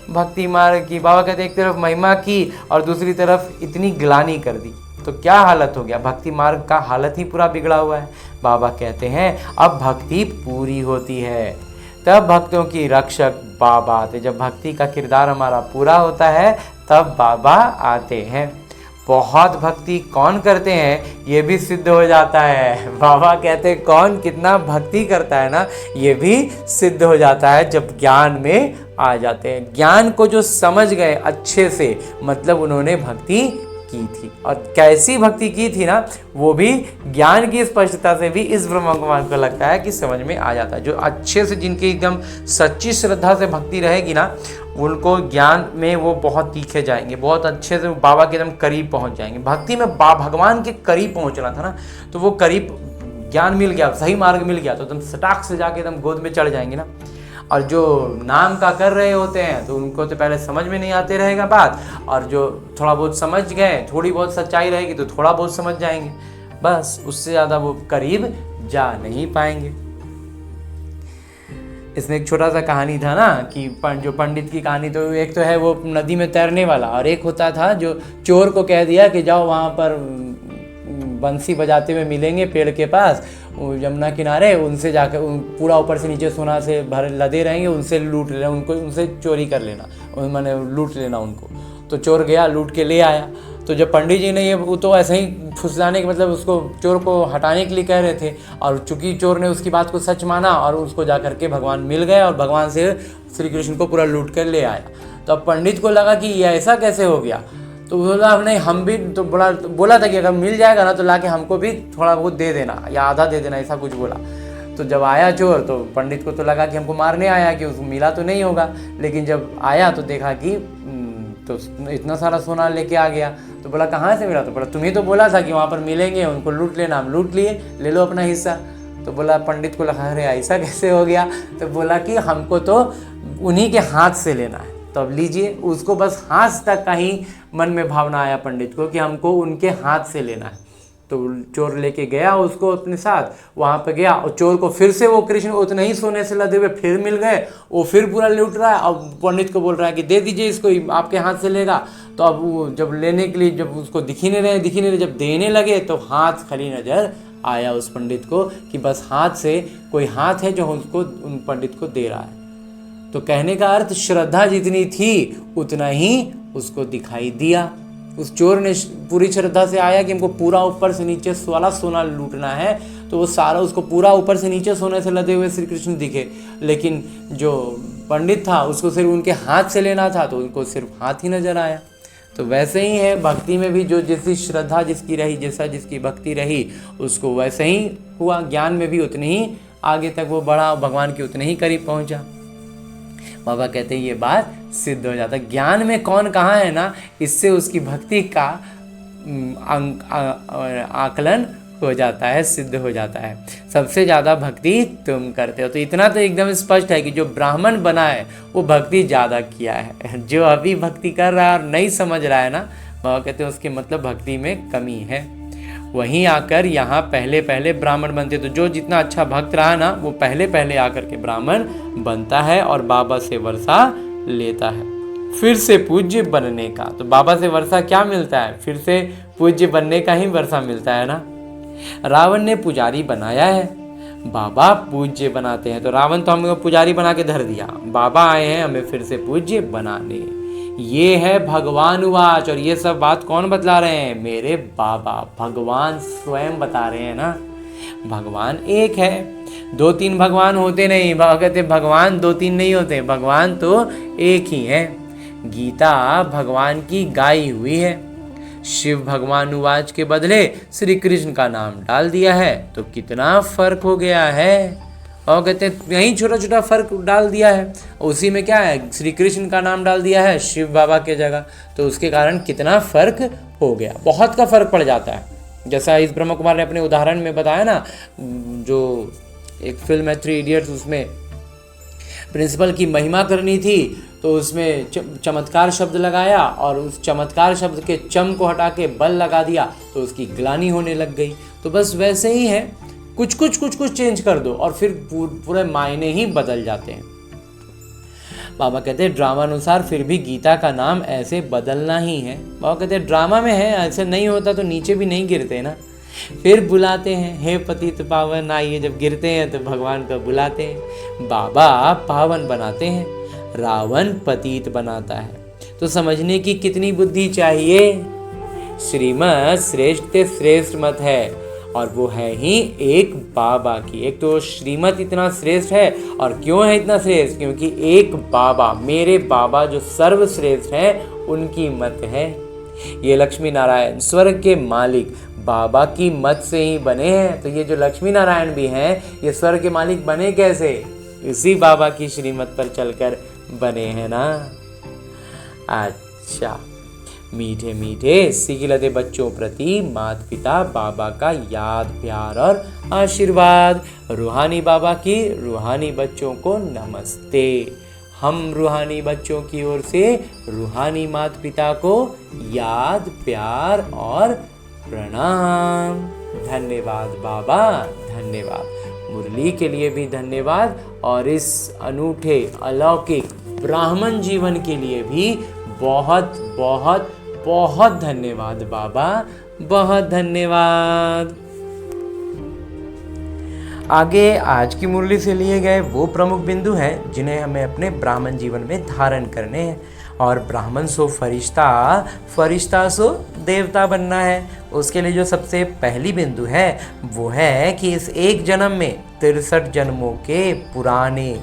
भक्ति मार्ग की। बाबा कहते एक तरफ महिमा की और दूसरी तरफ इतनी ग्लानि कर दी, तो क्या हालत हो गया। भक्ति मार्ग का हालत ही पूरा बिगड़ा हुआ है। बाबा कहते हैं अब भक्ति पूरी होती है तब भक्तों की रक्षक बाबा आते। जब भक्ति का किरदार हमारा पूरा होता है तब बाबा आते हैं। बहुत भक्ति कौन करते हैं ये भी सिद्ध हो जाता है। बाबा कहते हैं कौन कितना भक्ति करता है ना ये भी सिद्ध हो जाता है जब ज्ञान में आ जाते हैं। ज्ञान को जो समझ गए अच्छे से, मतलब उन्होंने भक्ति की थी। और कैसी भक्ति की थी ना, वो भी ज्ञान की स्पष्टता से भी इस ब्रह्मा कुमार को लगता है कि समझ में आ जाता है। जो अच्छे से जिनकी एकदम सच्ची श्रद्धा से भक्ति रहेगी ना, उनको ज्ञान में वो बहुत तीखे जाएंगे, बहुत अच्छे से बाबा के एकदम करीब पहुंच जाएंगे। भक्ति में भगवान के करीब पहुंचना था ना, तो वो करीब ज्ञान मिल गया, सही मार्ग मिल गया तो एकदम सटाक से जाके एकदम गोद में चढ़ जाएंगे ना। और जो नाम का कर रहे होते हैं तो उनको तो पहले समझ में नहीं आते रहेगा बात, और जो थोड़ा बहुत समझ गए, थोड़ी बहुत सच्चाई रहेगी तो थोड़ा बहुत समझ जाएंगे, बस उससे ज़्यादा वो करीब जा नहीं पाएंगे। इसमें एक छोटा सा कहानी था ना कि जो पंडित की कहानी, तो एक तो है वो नदी में तैरने वाला, और एक होता था जो चोर को कह दिया कि जाओ वहाँ पर बंसी बजाते हुए मिलेंगे पेड़ के पास यमुना किनारे, उनसे जाकर पूरा ऊपर से नीचे सोना से भर लदे रहेंगे, उनसे लूट लेना, उनको उनसे चोरी कर लेना, मैंने लूट लेना उनको। तो चोर गया लूट के ले आया। तो जब पंडित जी ने ये, वो तो ऐसे ही फुसलाने के मतलब उसको चोर को हटाने के लिए कह रहे थे, और चूंकि चोर ने उसकी बात को सच माना और उसको जा करके भगवान मिल गए और भगवान से श्री कृष्ण को पूरा लूट कर ले आया। तो अब पंडित को लगा कि ये ऐसा कैसे हो गया, तो बोला नहीं हम भी तो बोला था कि अगर मिल जाएगा ना तो लाके हमको भी थोड़ा बहुत दे देना या आधा दे देना, ऐसा कुछ बोला। तो जब आया चोर तो पंडित को तो लगा कि हमको मारने आया, कि उसको मिला तो नहीं होगा, लेकिन जब आया तो देखा कि तो इतना सारा सोना लेके आ गया। तो बोला कहाँ से मिला, तो बोला तुम्ही तो बोला था कि वहाँ पर मिलेंगे, उनको लूट लेना, हम लूट लिए, ले लो अपना हिस्सा। तो बोला पंडित को लगा अरे ऐसा कैसे हो गया, तो बोला कि हमको तो उन्हीं के हाथ से लेना है। तो अब लीजिए, उसको बस हाथ तक का ही मन में भावना आया पंडित को कि हमको उनके हाथ से लेना है। तो चोर लेके गया उसको अपने साथ, वहाँ पे गया और चोर को फिर से वो कृष्ण उतने ही सोने से लदे हुए फिर मिल गए, वो फिर पूरा लूट रहा है। अब पंडित को बोल रहा है कि दे दीजिए इसको, आपके हाथ से लेगा। तो अब वो जब लेने के लिए जब उसको दिख ही नहीं रहे, जब देने लगे तो हाथ खाली नजर आया उस पंडित को कि बस हाथ से कोई हाथ है जो उसको उन पंडित को दे रहा है। तो कहने का अर्थ श्रद्धा जितनी थी उतना ही उसको दिखाई दिया। उस चोर ने पूरी श्रद्धा से आया कि हमको पूरा ऊपर से नीचे वाला सोना लूटना है, तो वो सारा उसको पूरा ऊपर से नीचे सोने से लदे हुए श्री कृष्ण दिखे। लेकिन जो पंडित था उसको सिर्फ उनके हाथ से लेना था, तो उनको सिर्फ हाथ ही नजर आया। तो वैसे ही है भक्ति में भी, जो जैसी श्रद्धा जिसकी रही, जैसा जिसकी भक्ति रही उसको वैसे ही हुआ। ज्ञान में भी उतने ही आगे तक वो बढ़ा, भगवान के उतने ही करीब पहुंचा। बाबा कहते हैं ये बात सिद्ध हो जाता है। ज्ञान में कौन कहाँ है ना, इससे उसकी भक्ति का आकलन हो जाता है, सिद्ध हो जाता है। सबसे ज़्यादा भक्ति तुम करते हो। तो इतना तो एकदम स्पष्ट है कि जो ब्राह्मण बना है वो भक्ति ज़्यादा किया है। जो अभी भक्ति कर रहा है और नहीं समझ रहा है ना, बाबा कहते हैं उसके मतलब भक्ति में कमी है। वहीं आकर यहाँ पहले पहले ब्राह्मण बनते, तो जो जितना अच्छा भक्त रहा ना वो पहले पहले आकर के ब्राह्मण बनता है और बाबा से वर्षा लेता है, फिर से पूज्य बनने का। तो बाबा से वर्षा क्या मिलता है? फिर से पूज्य बनने का ही वर्षा मिलता है ना। रावण ने पुजारी बनाया है, बाबा पूज्य बनाते हैं। तो रावण तो हमको पुजारी बना के धर दिया, बाबा आए हैं हमें फिर से पूज्य बनाने। ये है भगवान उवाच। और ये सब बात कौन बतला रहे हैं? मेरे बाबा भगवान स्वयं बता रहे हैं ना। भगवान एक है, दो तीन भगवान होते नहीं। बाबा कहते भगवान दो तीन नहीं होते, भगवान तो एक ही है। गीता भगवान की गाई हुई है। शिव भगवान उवाच के बदले श्री कृष्ण का नाम डाल दिया है, तो कितना फर्क हो गया है। और कहते हैं यही छोटा छोटा फर्क डाल दिया है, उसी में क्या है, श्री कृष्ण का नाम डाल दिया है शिव बाबा के जगह, तो उसके कारण कितना फर्क हो गया, बहुत का फर्क पड़ जाता है। जैसा इस ब्रह्म कुमार ने अपने उदाहरण में बताया ना, जो एक फिल्म है 3 इडियट्स, उसमें प्रिंसिपल की महिमा करनी थी तो उसमें चमत्कार शब्द लगाया और उस चमत्कार शब्द के चम को हटा के बल लगा दिया तो उसकी ग्लानि होने लग गई। तो बस वैसे ही है, कुछ कुछ चेंज कर दो और फिर पूरे मायने ही बदल जाते हैं। बाबा कहते हैं ड्रामा अनुसार फिर भी गीता का नाम ऐसे बदलना ही है। बाबा कहते हैं ड्रामा में है, ऐसे नहीं होता तो नीचे भी नहीं गिरते ना। फिर बुलाते हैं, हे पतित पावन आइए। जब गिरते हैं तो भगवान को बुलाते हैं। बाबा पावन बनाते हैं, रावण पतित बनाता है। तो समझने की कितनी बुद्धि चाहिए। श्रीमत श्रेष्ठ से श्रेष्ठ मत है, और वो है ही एक बाबा की। एक तो श्रीमत इतना श्रेष्ठ है, और क्यों है इतना श्रेष्ठ? क्योंकि एक बाबा, मेरे बाबा जो सर्वश्रेष्ठ है, उनकी मत है। ये लक्ष्मी नारायण स्वर्ग के मालिक बाबा की मत से ही बने हैं। तो ये जो लक्ष्मी नारायण भी हैं, ये स्वर्ग के मालिक बने कैसे? इसी बाबा की श्रीमत पर चलकर बने हैं ना। अच्छा, मीठे मीठे सिखिलते बच्चों प्रति माता पिता बाबा का याद प्यार और आशीर्वाद। रूहानी बाबा की रूहानी बच्चों को नमस्ते। हम रूहानी बच्चों की ओर से रूहानी माता पिता को याद प्यार और प्रणाम। धन्यवाद बाबा, धन्यवाद। मुरली के लिए भी धन्यवाद, और इस अनूठे अलौकिक ब्राह्मण जीवन के लिए भी बहुत बहुत बहुत धन्यवाद बाबा, बहुत धन्यवाद। आगे आज की मुरली से लिए गए वो प्रमुख बिंदु हैं जिन्हें हमें अपने ब्राह्मण जीवन में धारण करने हैं। और ब्राह्मण सो फरिश्ता, फरिश्ता सो देवता बनना है। उसके लिए जो सबसे पहली बिंदु है वो है कि इस एक जन्म में 63 जन्मों के पुराने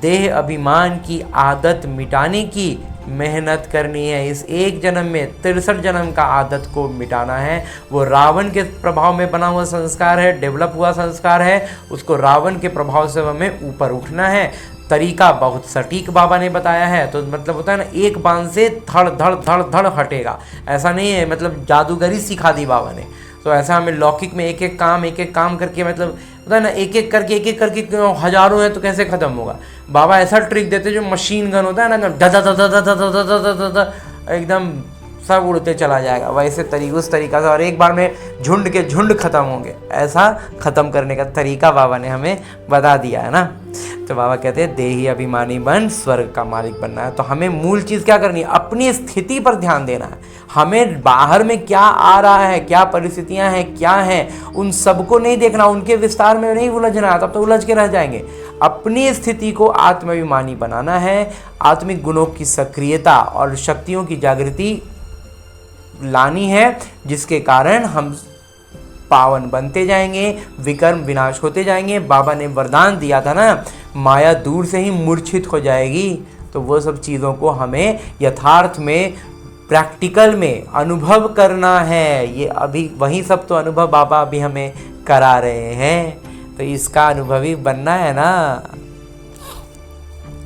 देह अभिमान की आदत मिटाने की मेहनत करनी है। इस एक जन्म में 63 जन्म का आदत को मिटाना है। वो रावण के प्रभाव में बना हुआ संस्कार है, डेवलप हुआ संस्कार है, उसको रावण के प्रभाव से हमें ऊपर उठना है। तरीका बहुत सटीक बाबा ने बताया है। तो मतलब होता है ना, एक बांध से धड़ धड़ धड़ धड़ हटेगा, ऐसा नहीं है। मतलब जादूगरी सिखा दी बाबा ने। तो ऐसा हमें लौकिक में एक एक काम करके, मतलब होता है ना, एक एक करके हजारों है तो कैसे खत्म होगा। बाबा ऐसा ट्रिक देते जो मशीन गन होता है ना, एकदम सब उड़ते चला जाएगा, वैसे उस तरीका से, और एक बार में झुंड के झुंड खत्म होंगे। ऐसा खत्म करने का तरीका बाबा ने हमें बता दिया है ना। तो बाबा कहते हैं देही अभिमानी बन स्वर्ग का मालिक बनना है। तो हमें मूल चीज़ क्या करनी है? अपनी स्थिति पर ध्यान देना है। हमें बाहर में क्या आ रहा है, क्या परिस्थितियां हैं, क्या हैं, उन सबको नहीं देखना, उनके विस्तार में नहीं उलझना, तब तो उलझ के रह जाएंगे। अपनी स्थिति को आत्माभिमानी बनाना है। आत्मिक गुणों की सक्रियता और शक्तियों की जागृति लानी है, जिसके कारण हम पावन बनते जाएंगे, विकर्म विनाश होते जाएंगे। बाबा ने वरदान दिया था ना, माया दूर से ही मूर्छित हो जाएगी। तो वो सब चीज़ों को हमें यथार्थ में, प्रैक्टिकल में अनुभव करना है। ये अभी वही सब तो अनुभव बाबा अभी हमें करा रहे हैं। तो इसका अनुभवी बनना है ना।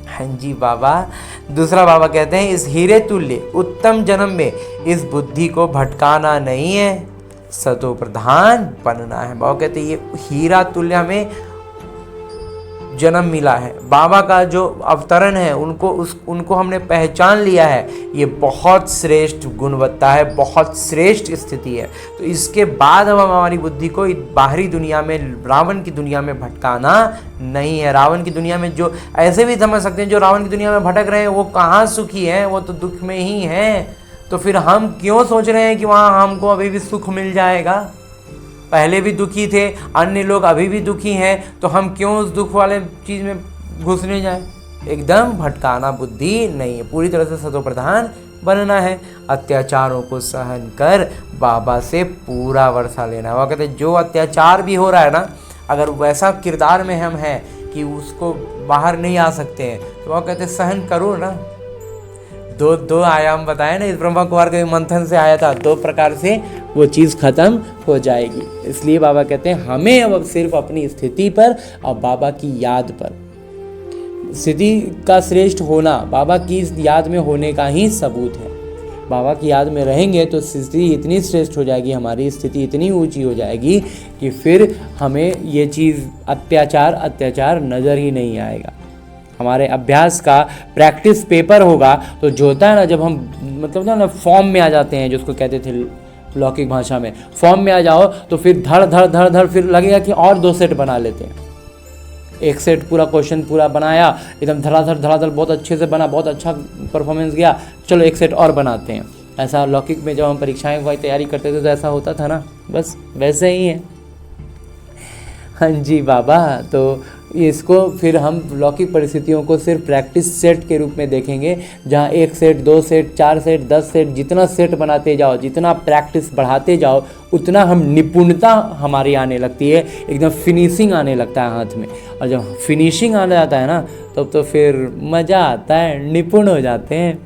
हाँ जी बाबा। दूसरा बाबा कहते हैं इस हीरे तुल्य उत्तम जन्म में इस बुद्धि को भटकाना नहीं है। सतो प्रधान बनना है। बाबा कहते हैं ये हीरा तुल्य हमें जन्म मिला है। बाबा का जो अवतरण है उनको हमने पहचान लिया है। ये बहुत श्रेष्ठ गुणवत्ता है, बहुत श्रेष्ठ स्थिति है। तो इसके बाद अब हमारी बुद्धि को बाहरी दुनिया में, रावण की दुनिया में भटकाना नहीं है। रावण की दुनिया में जो ऐसे भी समझ सकते हैं, जो रावण की दुनिया में भटक रहे हैं वो कहाँ सुखी हैं, वो तो दुख में ही हैं। तो फिर हम क्यों सोच रहे हैं कि वहाँ हमको अभी भी सुख मिल जाएगा। पहले भी दुखी थे, अन्य लोग अभी भी दुखी हैं, तो हम क्यों उस दुख वाले चीज़ में घुसने जाएं। एकदम भटकाना बुद्धि नहीं है, पूरी तरह से सतो प्रधान बनना है। अत्याचारों को सहन कर बाबा से पूरा वर्षा लेना है। वो कहते हैं जो अत्याचार भी हो रहा है ना, अगर वैसा किरदार में हम हैं कि उसको बाहर नहीं आ सकते हैं, तो वो कहते हैं सहन करो ना। दो आयाम बताए ना, इस ब्रह्मा कुमार के मंथन से आया था, 2 प्रकार से वो चीज़ खत्म हो जाएगी। इसलिए बाबा कहते हैं हमें अब सिर्फ अपनी स्थिति पर और बाबा की याद पर, स्थिति का श्रेष्ठ होना बाबा की याद में होने का ही सबूत है। बाबा की याद में रहेंगे तो स्थिति इतनी श्रेष्ठ हो जाएगी, हमारी स्थिति इतनी ऊंची हो जाएगी कि फिर हमें ये चीज़ अत्याचार नज़र ही नहीं आएगा। हमारे अभ्यास का प्रैक्टिस पेपर होगा तो जो होता है ना, जब हम मतलब ना फॉर्म में आ जाते हैं, जिसको कहते थे लौकिक भाषा में, फॉर्म में आ जाओ तो फिर धड़ फिर लगेगा कि और 2 सेट बना लेते हैं। 1 सेट पूरा क्वेश्चन पूरा बनाया, एकदम धड़ाधड़ बहुत अच्छे से बना, बहुत अच्छा परफॉर्मेंस गया, चलो 1 सेट और बनाते हैं। ऐसा लौकिक में जब हम परीक्षाएं की तैयारी करते थे तो ऐसा होता था ना, बस वैसे ही है। हाँ जी बाबा, तो इसको फिर हम लौकिक परिस्थितियों को सिर्फ प्रैक्टिस सेट के रूप में देखेंगे, जहाँ 1 सेट 2 सेट 4 सेट 10 सेट, जितना सेट बनाते जाओ, जितना प्रैक्टिस बढ़ाते जाओ, उतना हम निपुणता हमारी आने लगती है, एकदम फिनिशिंग आने लगता है हाथ में। और जब फिनिशिंग आने जाता है ना, तब तो फिर मज़ा आता है, निपुण हो जाते हैं।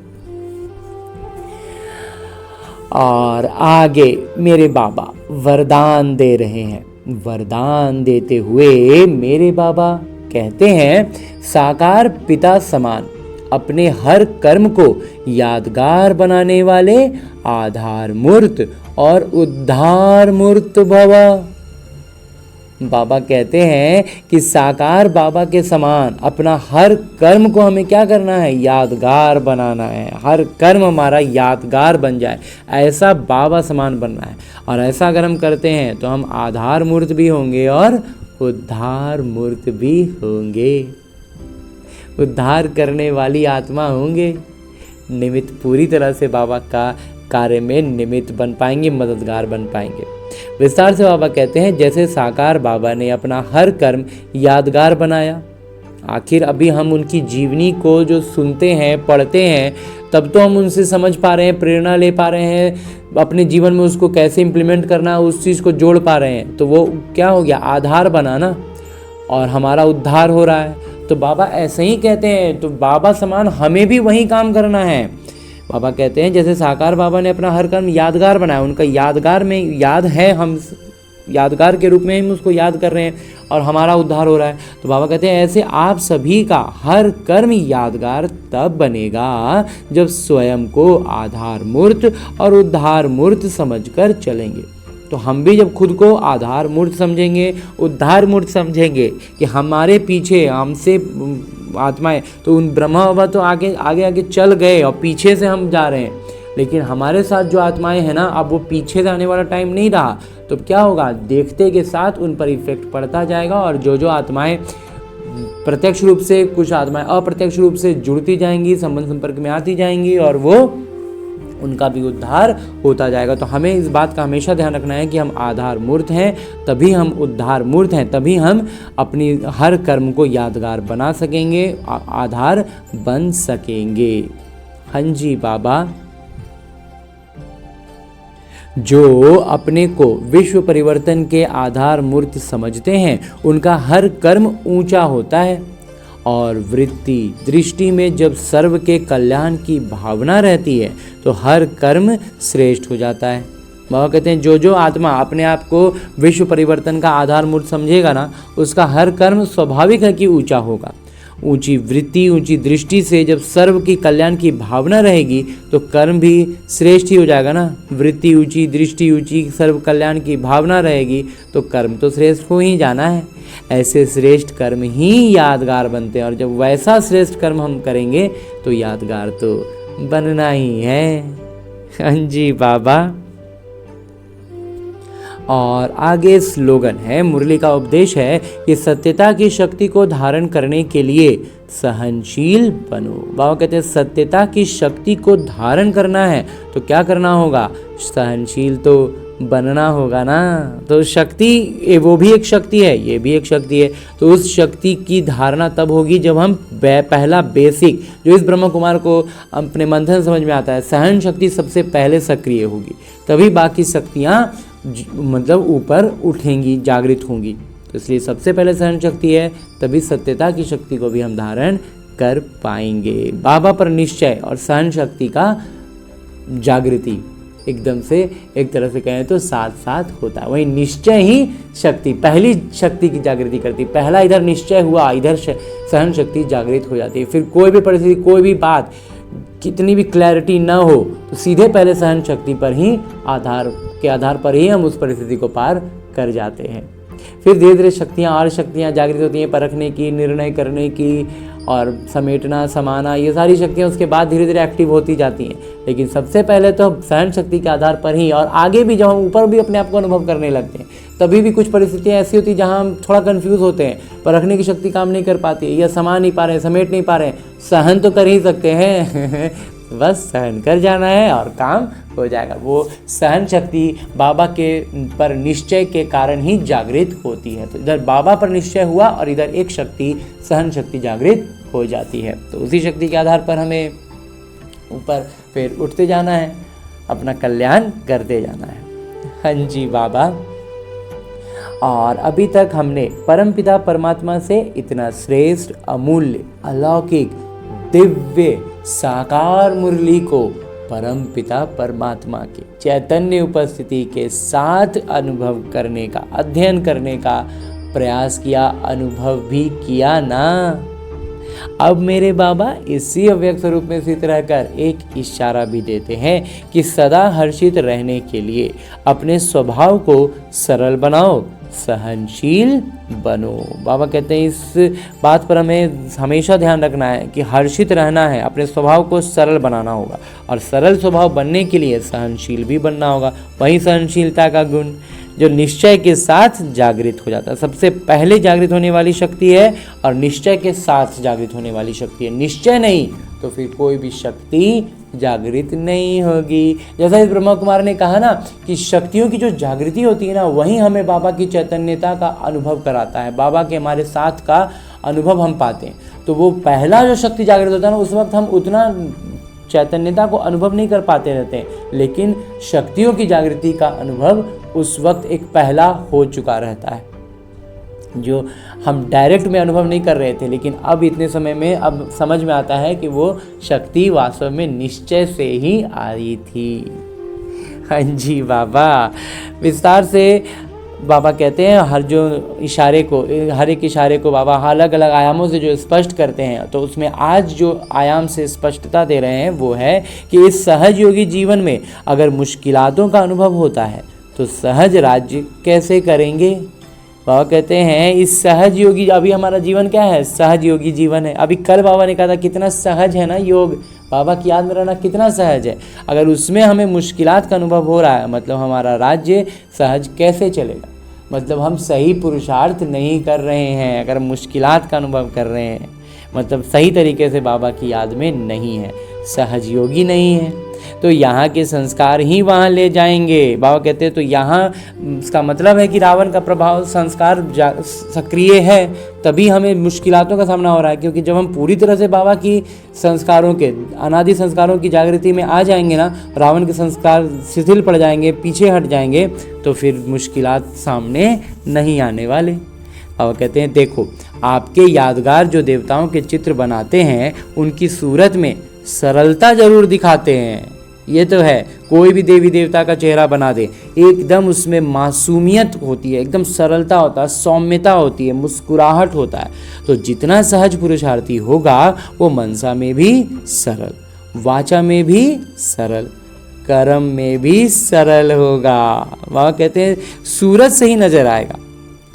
और आगे मेरे बाबा वरदान दे रहे हैं। वरदान देते हुए मेरे बाबा कहते हैं, साकार पिता समान अपने हर कर्म को यादगार बनाने वाले आधार मूर्त और उद्धार मूर्त भवा। बाबा कहते हैं कि साकार बाबा के समान अपना हर कर्म को हमें क्या करना है, यादगार बनाना है। हर कर्म हमारा यादगार बन जाए, ऐसा बाबा समान बनना है। और ऐसा अगर हम करते हैं तो हम आधार मूर्त भी होंगे और उद्धार मूर्त भी होंगे। उद्धार करने वाली आत्मा होंगे, निमित्त पूरी तरह से बाबा का कार्य में निमित्त बन पाएंगे, मददगार बन पाएंगे। विस्तार से बाबा कहते हैं, जैसे साकार बाबा ने अपना हर कर्म यादगार बनाया। आखिर अभी हम उनकी जीवनी को जो सुनते हैं, पढ़ते हैं, तब तो हम उनसे समझ पा रहे हैं, प्रेरणा ले पा रहे हैं, अपने जीवन में उसको कैसे इम्प्लीमेंट करना है उस चीज़ को जोड़ पा रहे हैं। तो वो क्या हो गया, आधार बना ना, और हमारा उद्धार हो रहा है। तो बाबा ऐसे ही कहते हैं, तो बाबा समान हमें भी वही काम करना है। बाबा कहते हैं जैसे साकार बाबा ने अपना हर कर्म यादगार बनाया, उनका यादगार में याद है, हम यादगार के रूप में हम उसको याद कर रहे हैं और हमारा उद्धार हो रहा है। तो बाबा कहते हैं ऐसे आप सभी का हर कर्म यादगार तब बनेगा जब स्वयं को आधार मूर्त और उद्धार मूर्त समझकर चलेंगे। तो हम भी जब खुद को आधार मूर्त समझेंगे, उद्धार मूर्त समझेंगे कि हमारे पीछे हमसे आत्माएं, तो उन ब्रह्मा बाबा तो आगे आगे चल गए और पीछे से हम जा रहे हैं, लेकिन हमारे साथ जो आत्माएं हैं ना, अब वो पीछे से आने वाला टाइम नहीं रहा। तो क्या होगा, देखते के साथ उन पर इफेक्ट पड़ता जाएगा और जो आत्माएं प्रत्यक्ष रूप से, कुछ आत्माएं अप्रत्यक्ष रूप से जुड़ती जाएंगी, संबंध संपर्क में आती जाएंगी और वो उनका भी उद्धार होता जाएगा। तो हमें इस बात का हमेशा ध्यान रखना है कि हम आधार मूर्त हैं, तभी हम उद्धार मूर्त हैं, तभी हम अपनी हर कर्म को यादगार बना सकेंगे, आधार बन सकेंगे। हाँ जी बाबा, जो अपने को विश्व परिवर्तन के आधार मूर्त समझते हैं, उनका हर कर्म ऊंचा होता है और वृत्ति दृष्टि में जब सर्व के कल्याण की भावना रहती है तो हर कर्म श्रेष्ठ हो जाता है। बाबा कहते हैं जो आत्मा अपने आप को विश्व परिवर्तन का आधार मूर्त समझेगा ना, उसका हर कर्म स्वाभाविक है कि ऊंचा होगा। ऊंची वृत्ति, ऊंची दृष्टि से जब सर्व की कल्याण की भावना रहेगी तो कर्म भी श्रेष्ठ ही हो जाएगा ना। वृत्ति ऊंची, दृष्टि ऊंची, सर्व कल्याण की भावना रहेगी तो कर्म तो श्रेष्ठ हो ही जाना है। ऐसे श्रेष्ठ कर्म ही यादगार बनते हैं और जब वैसा श्रेष्ठ कर्म हम करेंगे तो यादगार तो बनना ही है। हाँ जी बाबा। और आगे स्लोगन है, मुरली का उपदेश है कि सत्यता की शक्ति को धारण करने के लिए सहनशील बनो। बाबा कहते हैं सत्यता की शक्ति को धारण करना है तो क्या करना होगा, सहनशील तो बनना होगा ना। तो शक्ति, वो भी एक शक्ति है, ये भी एक शक्ति है। तो उस शक्ति की धारणा तब होगी जब हम पहला बेसिक जो इस ब्रह्म कुमार को अपने मंथन समझ में आता है, सहन शक्ति सबसे पहले सक्रिय होगी, तभी बाकी शक्तियाँ मतलब ऊपर उठेंगी, जागृत होंगी। तो इसलिए सबसे पहले सहन शक्ति है, तभी सत्यता की शक्ति को भी हम धारण कर पाएंगे। बाबा पर निश्चय और सहन शक्ति का जागृति एकदम से एक तरह से कहें तो साथ साथ होता है। वही निश्चय ही शक्ति, पहली शक्ति की जागृति करती। पहला इधर निश्चय हुआ, इधर सहन शक्ति जागृत हो जाती है। फिर कोई भी परिस्थिति, कोई भी बात, कितनी भी क्लैरिटी ना हो तो सीधे पहले सहन शक्ति पर ही आधार पर ही हम उस परिस्थिति को पार कर जाते हैं। फिर धीरे धीरे शक्तियाँ और शक्तियाँ जागृत होती हैं, परखने की, निर्णय करने की और समेटना, समाना, ये सारी शक्तियाँ उसके बाद धीरे धीरे एक्टिव होती जाती हैं। लेकिन सबसे पहले तो सहन शक्ति के आधार पर ही, और आगे भी जब हम ऊपर भी अपने आप को अनुभव करने लगते हैं तभी भी कुछ परिस्थितियाँ ऐसी होती हैं जहाँ हम थोड़ा कंफ्यूज होते हैं, परखने की शक्ति काम नहीं कर पाती है, या समा नहीं पा रहे हैं, समेट नहीं पा रहे हैं। सहन तो कर ही सकते हैं बस सहन कर जाना है और काम हो जाएगा। वो सहन शक्ति बाबा के पर निश्चय के कारण ही जागृत होती है। तो इधर बाबा पर निश्चय हुआ और इधर एक शक्ति सहन शक्ति जागृत हो जाती है। तो उसी शक्ति के आधार पर हमें ऊपर फिर उठते जाना है, अपना कल्याण करते जाना है। हाँ जी बाबा। और अभी तक हमने परमपिता परमात्मा से इतना श्रेष्ठ, अमूल्य, अलौकिक, दिव्य साकार मुरली को परमपिता परमात्मा की चैतन्य उपस्थिति के साथ अनुभव करने का, अध्ययन करने का प्रयास किया, अनुभव भी किया ना। अब मेरे बाबा इसी अव्यक्त स्वरूप में स्थित रहकर एक इशारा भी देते हैं कि सदा हर्षित रहने के लिए अपने स्वभाव को सरल बनाओ, सहनशील बनो। बाबा कहते हैं इस बात पर हमें हमेशा ध्यान रखना है कि हर्षित रहना है, अपने स्वभाव को सरल बनाना होगा और सरल स्वभाव बनने के लिए सहनशील भी बनना होगा। वही सहनशीलता का गुण जो निश्चय के साथ जागृत हो जाता है, सबसे पहले जागृत होने वाली शक्ति है और निश्चय के साथ जागृत होने वाली शक्ति है। निश्चय नहीं तो फिर कोई भी शक्ति जागृत नहीं होगी। जैसा इस ब्रह्मा कुमार ने कहा ना कि शक्तियों की जो जागृति होती है ना, वही हमें बाबा की चैतन्यता का अनुभव कराता है, बाबा के हमारे साथ का अनुभव हम पाते हैं। तो वो पहला जो शक्ति जागृत होता है ना, उस वक्त हम उतना चैतन्यता को अनुभव नहीं कर पाते रहते हैं, लेकिन शक्तियों की जागृति का अनुभव उस वक्त एक पहला हो चुका रहता है, जो हम डायरेक्ट में अनुभव नहीं कर रहे थे। लेकिन अब इतने समय में अब समझ में आता है कि वो शक्ति वास्तव में निश्चय से ही आई थी। हाँ जी बाबा। विस्तार से बाबा कहते हैं हर एक इशारे को बाबा अलग अलग आयामों से जो स्पष्ट करते हैं, तो उसमें आज जो आयाम से स्पष्टता दे रहे हैं वो है कि इस सहज योगी जीवन में अगर मुश्किलातों का अनुभव होता है तो सहज राज्य कैसे करेंगे। बाबा कहते हैं इस सहज योगी, अभी हमारा जीवन क्या है, सहज योगी जीवन है। अभी कल बाबा ने कहा था कितना सहज है ना योग, बाबा की याद में रहना कितना सहज है। अगर उसमें हमें मुश्किलात का अनुभव हो रहा है, मतलब हमारा राज्य सहज कैसे चलेगा, मतलब हम सही पुरुषार्थ नहीं कर रहे हैं। अगर मुश्किलात का अनुभव कर रहे हैं मतलब सही तरीके से बाबा की याद में नहीं है, सहज योगी नहीं है, तो यहाँ के संस्कार ही वहाँ ले जाएंगे। बाबा कहते हैं तो यहाँ इसका मतलब है कि रावण का प्रभाव संस्कार सक्रिय है, तभी हमें मुश्किलातों का सामना हो रहा है। क्योंकि जब हम पूरी तरह से बाबा की संस्कारों के, अनादि संस्कारों की जागृति में आ जाएंगे ना, रावण के संस्कार शिथिल पड़ जाएंगे, पीछे हट जाएंगे, तो फिर मुश्किलात सामने नहीं आने वाले। बाबा कहते हैं देखो आपके यादगार जो देवताओं के चित्र बनाते हैं उनकी सूरत में सरलता जरूर दिखाते हैं, ये तो है, कोई भी देवी देवता का चेहरा बना दे, एकदम उसमें मासूमियत होती है, एकदम सरलता होता है, सौम्यता होती है, मुस्कुराहट होता है। तो जितना सहज पुरुषार्थी होगा वो मनसा में भी सरल, वाचा में भी सरल, कर्म में भी सरल होगा। वह कहते हैं सूरज से ही नजर आएगा।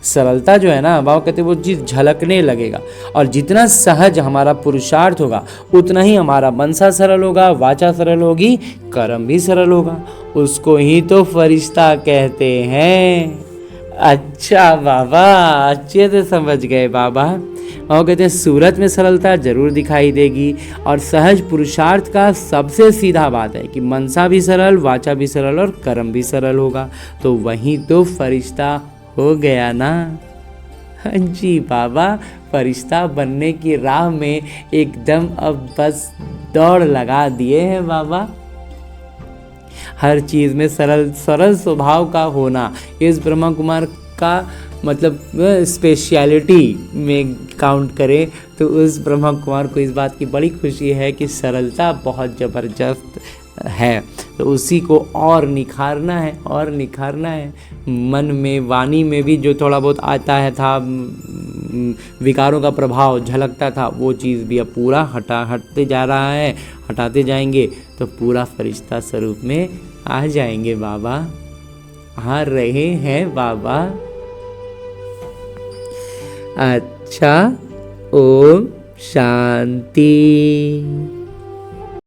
सरलता जो है ना, वह कहते हैं वो चीज़ झलकने लगेगा। और जितना सहज हमारा पुरुषार्थ होगा उतना ही हमारा मनसा सरल होगा, वाचा सरल होगी, कर्म भी सरल होगा। उसको ही तो फरिश्ता कहते हैं। अच्छा बाबा, अच्छे से समझ गए बाबा। और कहते हैं सूरत में सरलता जरूर दिखाई देगी। और सहज पुरुषार्थ का सबसे सीधा बात है कि मनसा भी सरल, वाचा भी सरल और कर्म भी सरल होगा। तो वहीं तो फरिश्ता हो गया ना। हाँ जी बाबा, फरिश्ता बनने की राह में एकदम अब बस दौड़ लगा दिए हैं बाबा। हर चीज़ में सरल स्वभाव का होना इस ब्रह्मा कुमार का मतलब स्पेशलिटी में काउंट करें तो उस ब्रह्मा कुमार को इस बात की बड़ी खुशी है कि सरलता बहुत ज़बरदस्त है। तो उसी को और निखारना है, और निखारना है। मन में, वाणी में भी जो थोड़ा बहुत आता है था, विकारों का प्रभाव झलकता था, वो चीज़ भी अब पूरा हटते जा रहा है। हटाते जाएंगे तो पूरा फरिश्ता स्वरूप में आ जाएंगे बाबा, आ रहे हैं बाबा। अच्छा, ओम शांति।